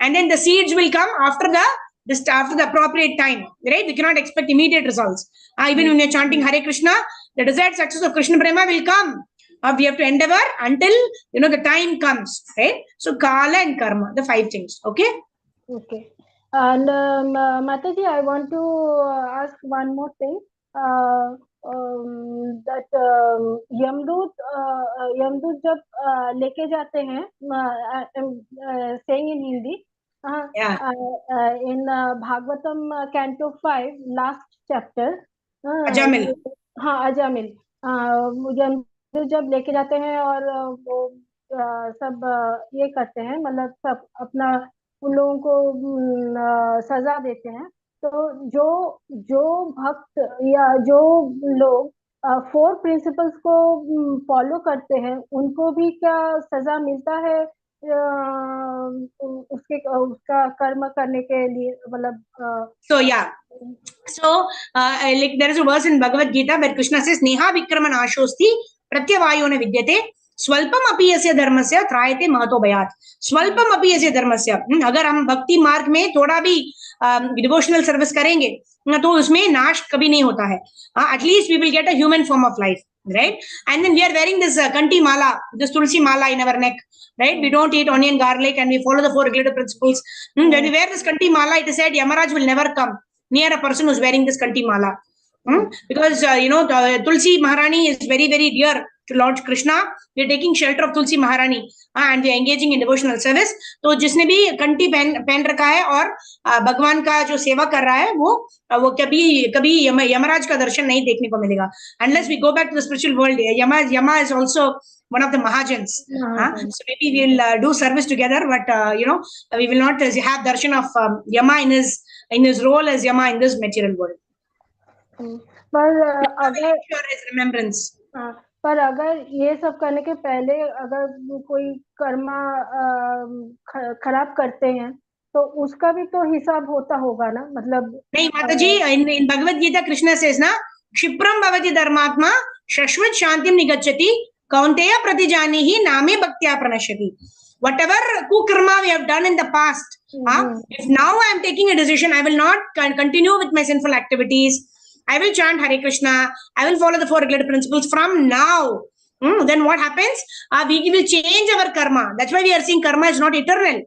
and then the seeds will come after the appropriate time, right? We cannot expect immediate results. Even when you're chanting Hare Krishna, the desired success of Krishna Prema will come. We have to endeavor until the time comes, right? So Kala and Karma, the 5 things. Okay. Okay. And Mataji, I want to ask one more thing. That यमदूत जब लेके जाते हैं, saying in Hindi, in Bhagavatam Canto 5, last chapter, Ajamil. हाँ अजामिल, यमदूत जब लेके जाते हैं और वो सब ये करते हैं, मतलब सब अपना उन लोगों को सजा देते हैं, तो जो भक्त या जो लोग 4 प्रिंसिपल्स को फॉलो करते हैं, उनको भी क्या सजा मिलता है उसका कर्म करने के लिए, मतलब like there is a verse in Bhagavad Gita where Krishna says Neha Vikrama Nashosti Pratyavayona Vidyate Swalpam api yasya dharmasya trayate mahato bhayat. Swalpam api yasya dharmasya, अगर हम भक्ति मार्ग में थोड़ा भी डिवोशनल सर्विस करेंगे तो उसमें नाश कभी नहीं होता है. At least we will get a human form of life, right? And then we are wearing this kanti mala, this tulsi mala in our neck, right? We don't eat onion, garlic, and we follow the 4 regulative principles. When we wear this kanti mala, it is said Yamaraj will never come near a person who's wearing this kanti mala. Because Tulsi Maharani is very, very dear to Lord Krishna. We are taking shelter of Tulsi Maharani and we are engaging in devotional service. तो जिसने भी कंठी पहन रखा है और भगवान का जो सेवा कर रहा है वो कभी यमराज का दर्शन नहीं देखने को मिलेगा. Unless we go back to the spiritual world, Yama is also one of the Mahajans. So maybe we'll do service together, but we will not have darshan of Yama in his role as Yama in this material world. पर अगर remembrance. पर अगर ये सब करने के पहले अगर कोई कर्मा खराब करते हैं तो उसका भी तो हिसाब होता होगा ना, मतलब नहीं माताजी, in Bhagavad Gita Krishna says na क्षिप्रम भवति धर्मात्मा शाश्वत शांतिम निगच्छति कौन्तेय प्रतिजानीहि नामे भक्त्या प्रणश्यति. Whatever kukarma we have done in the past, if now I am taking a decision, I will not continue with my sinful activities. I will chant Hare Krishna. I will follow the 4 regulative principles from now. Then what happens? We will change our karma. That's why we are saying karma is not eternal.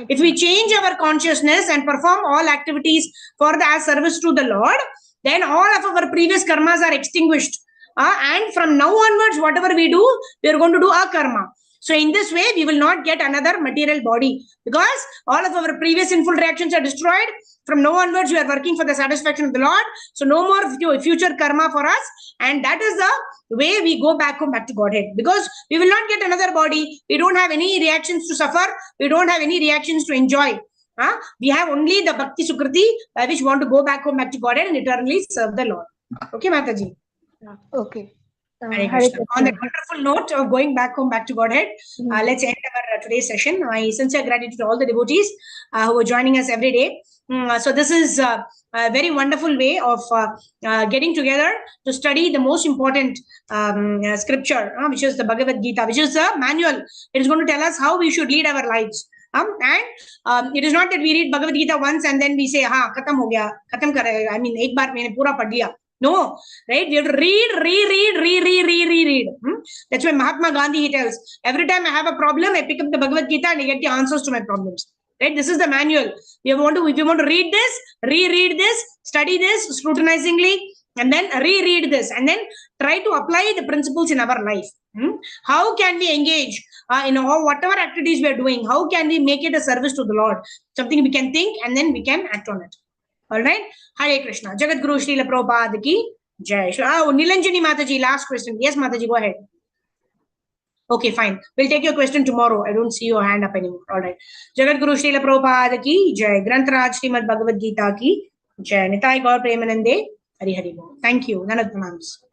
If we change our consciousness and perform all activities as service to the Lord, then all of our previous karmas are extinguished. And from now onwards, whatever we do, we are going to do our karma. So in this way, we will not get another material body because all of our previous sinful reactions are destroyed. From now onwards, we are working for the satisfaction of the Lord. So no more future karma for us. And that is the way we go back to Godhead. Because we will not get another body. We don't have any reactions to suffer. We don't have any reactions to enjoy. We have only the Bhakti Sukriti by which we want to go back to Godhead and eternally serve the Lord. Okay, Mataji? Okay. On that wonderful note of going back to Godhead, let's end our today's session. My sincere gratitude to all the devotees who are joining us every day. So this is a very wonderful way of getting together to study the most important scripture, which is the Bhagavad Gita, which is the manual. It is going to tell us how we should lead our lives. And it is not that we read Bhagavad Gita once and then we say, khatam ho gaya, khatam kar rahe. I mean, ek baar maine pura pad liya. No, right? We have to read. That's why Mahatma Gandhi, he tells, every time I have a problem, I pick up the Bhagavad Gita and I get the answers to my problems. Right? This is the manual. If you want to read this, reread this, study this scrutinizingly, and then reread this, and then try to apply the principles in our life. How can we engage in whatever activities we are doing? How can we make it a service to the Lord? Something we can think and then we can act on it. All right. Hare Krishna. Jagat Guru Srila Prabhupada ki Jai. Nilanjani Mataji, last question. Yes, Mataji, go ahead. Okay, fine. We'll take your question tomorrow. I don't see your hand up anymore. All right. Jagat Guru Srila Prabhupada ki jai. Grantaraj Srimad Bhagavad Gita ki jai. Nitai Gaur Premanande. Hari Hari Bol. Thank you. Nanad pranams.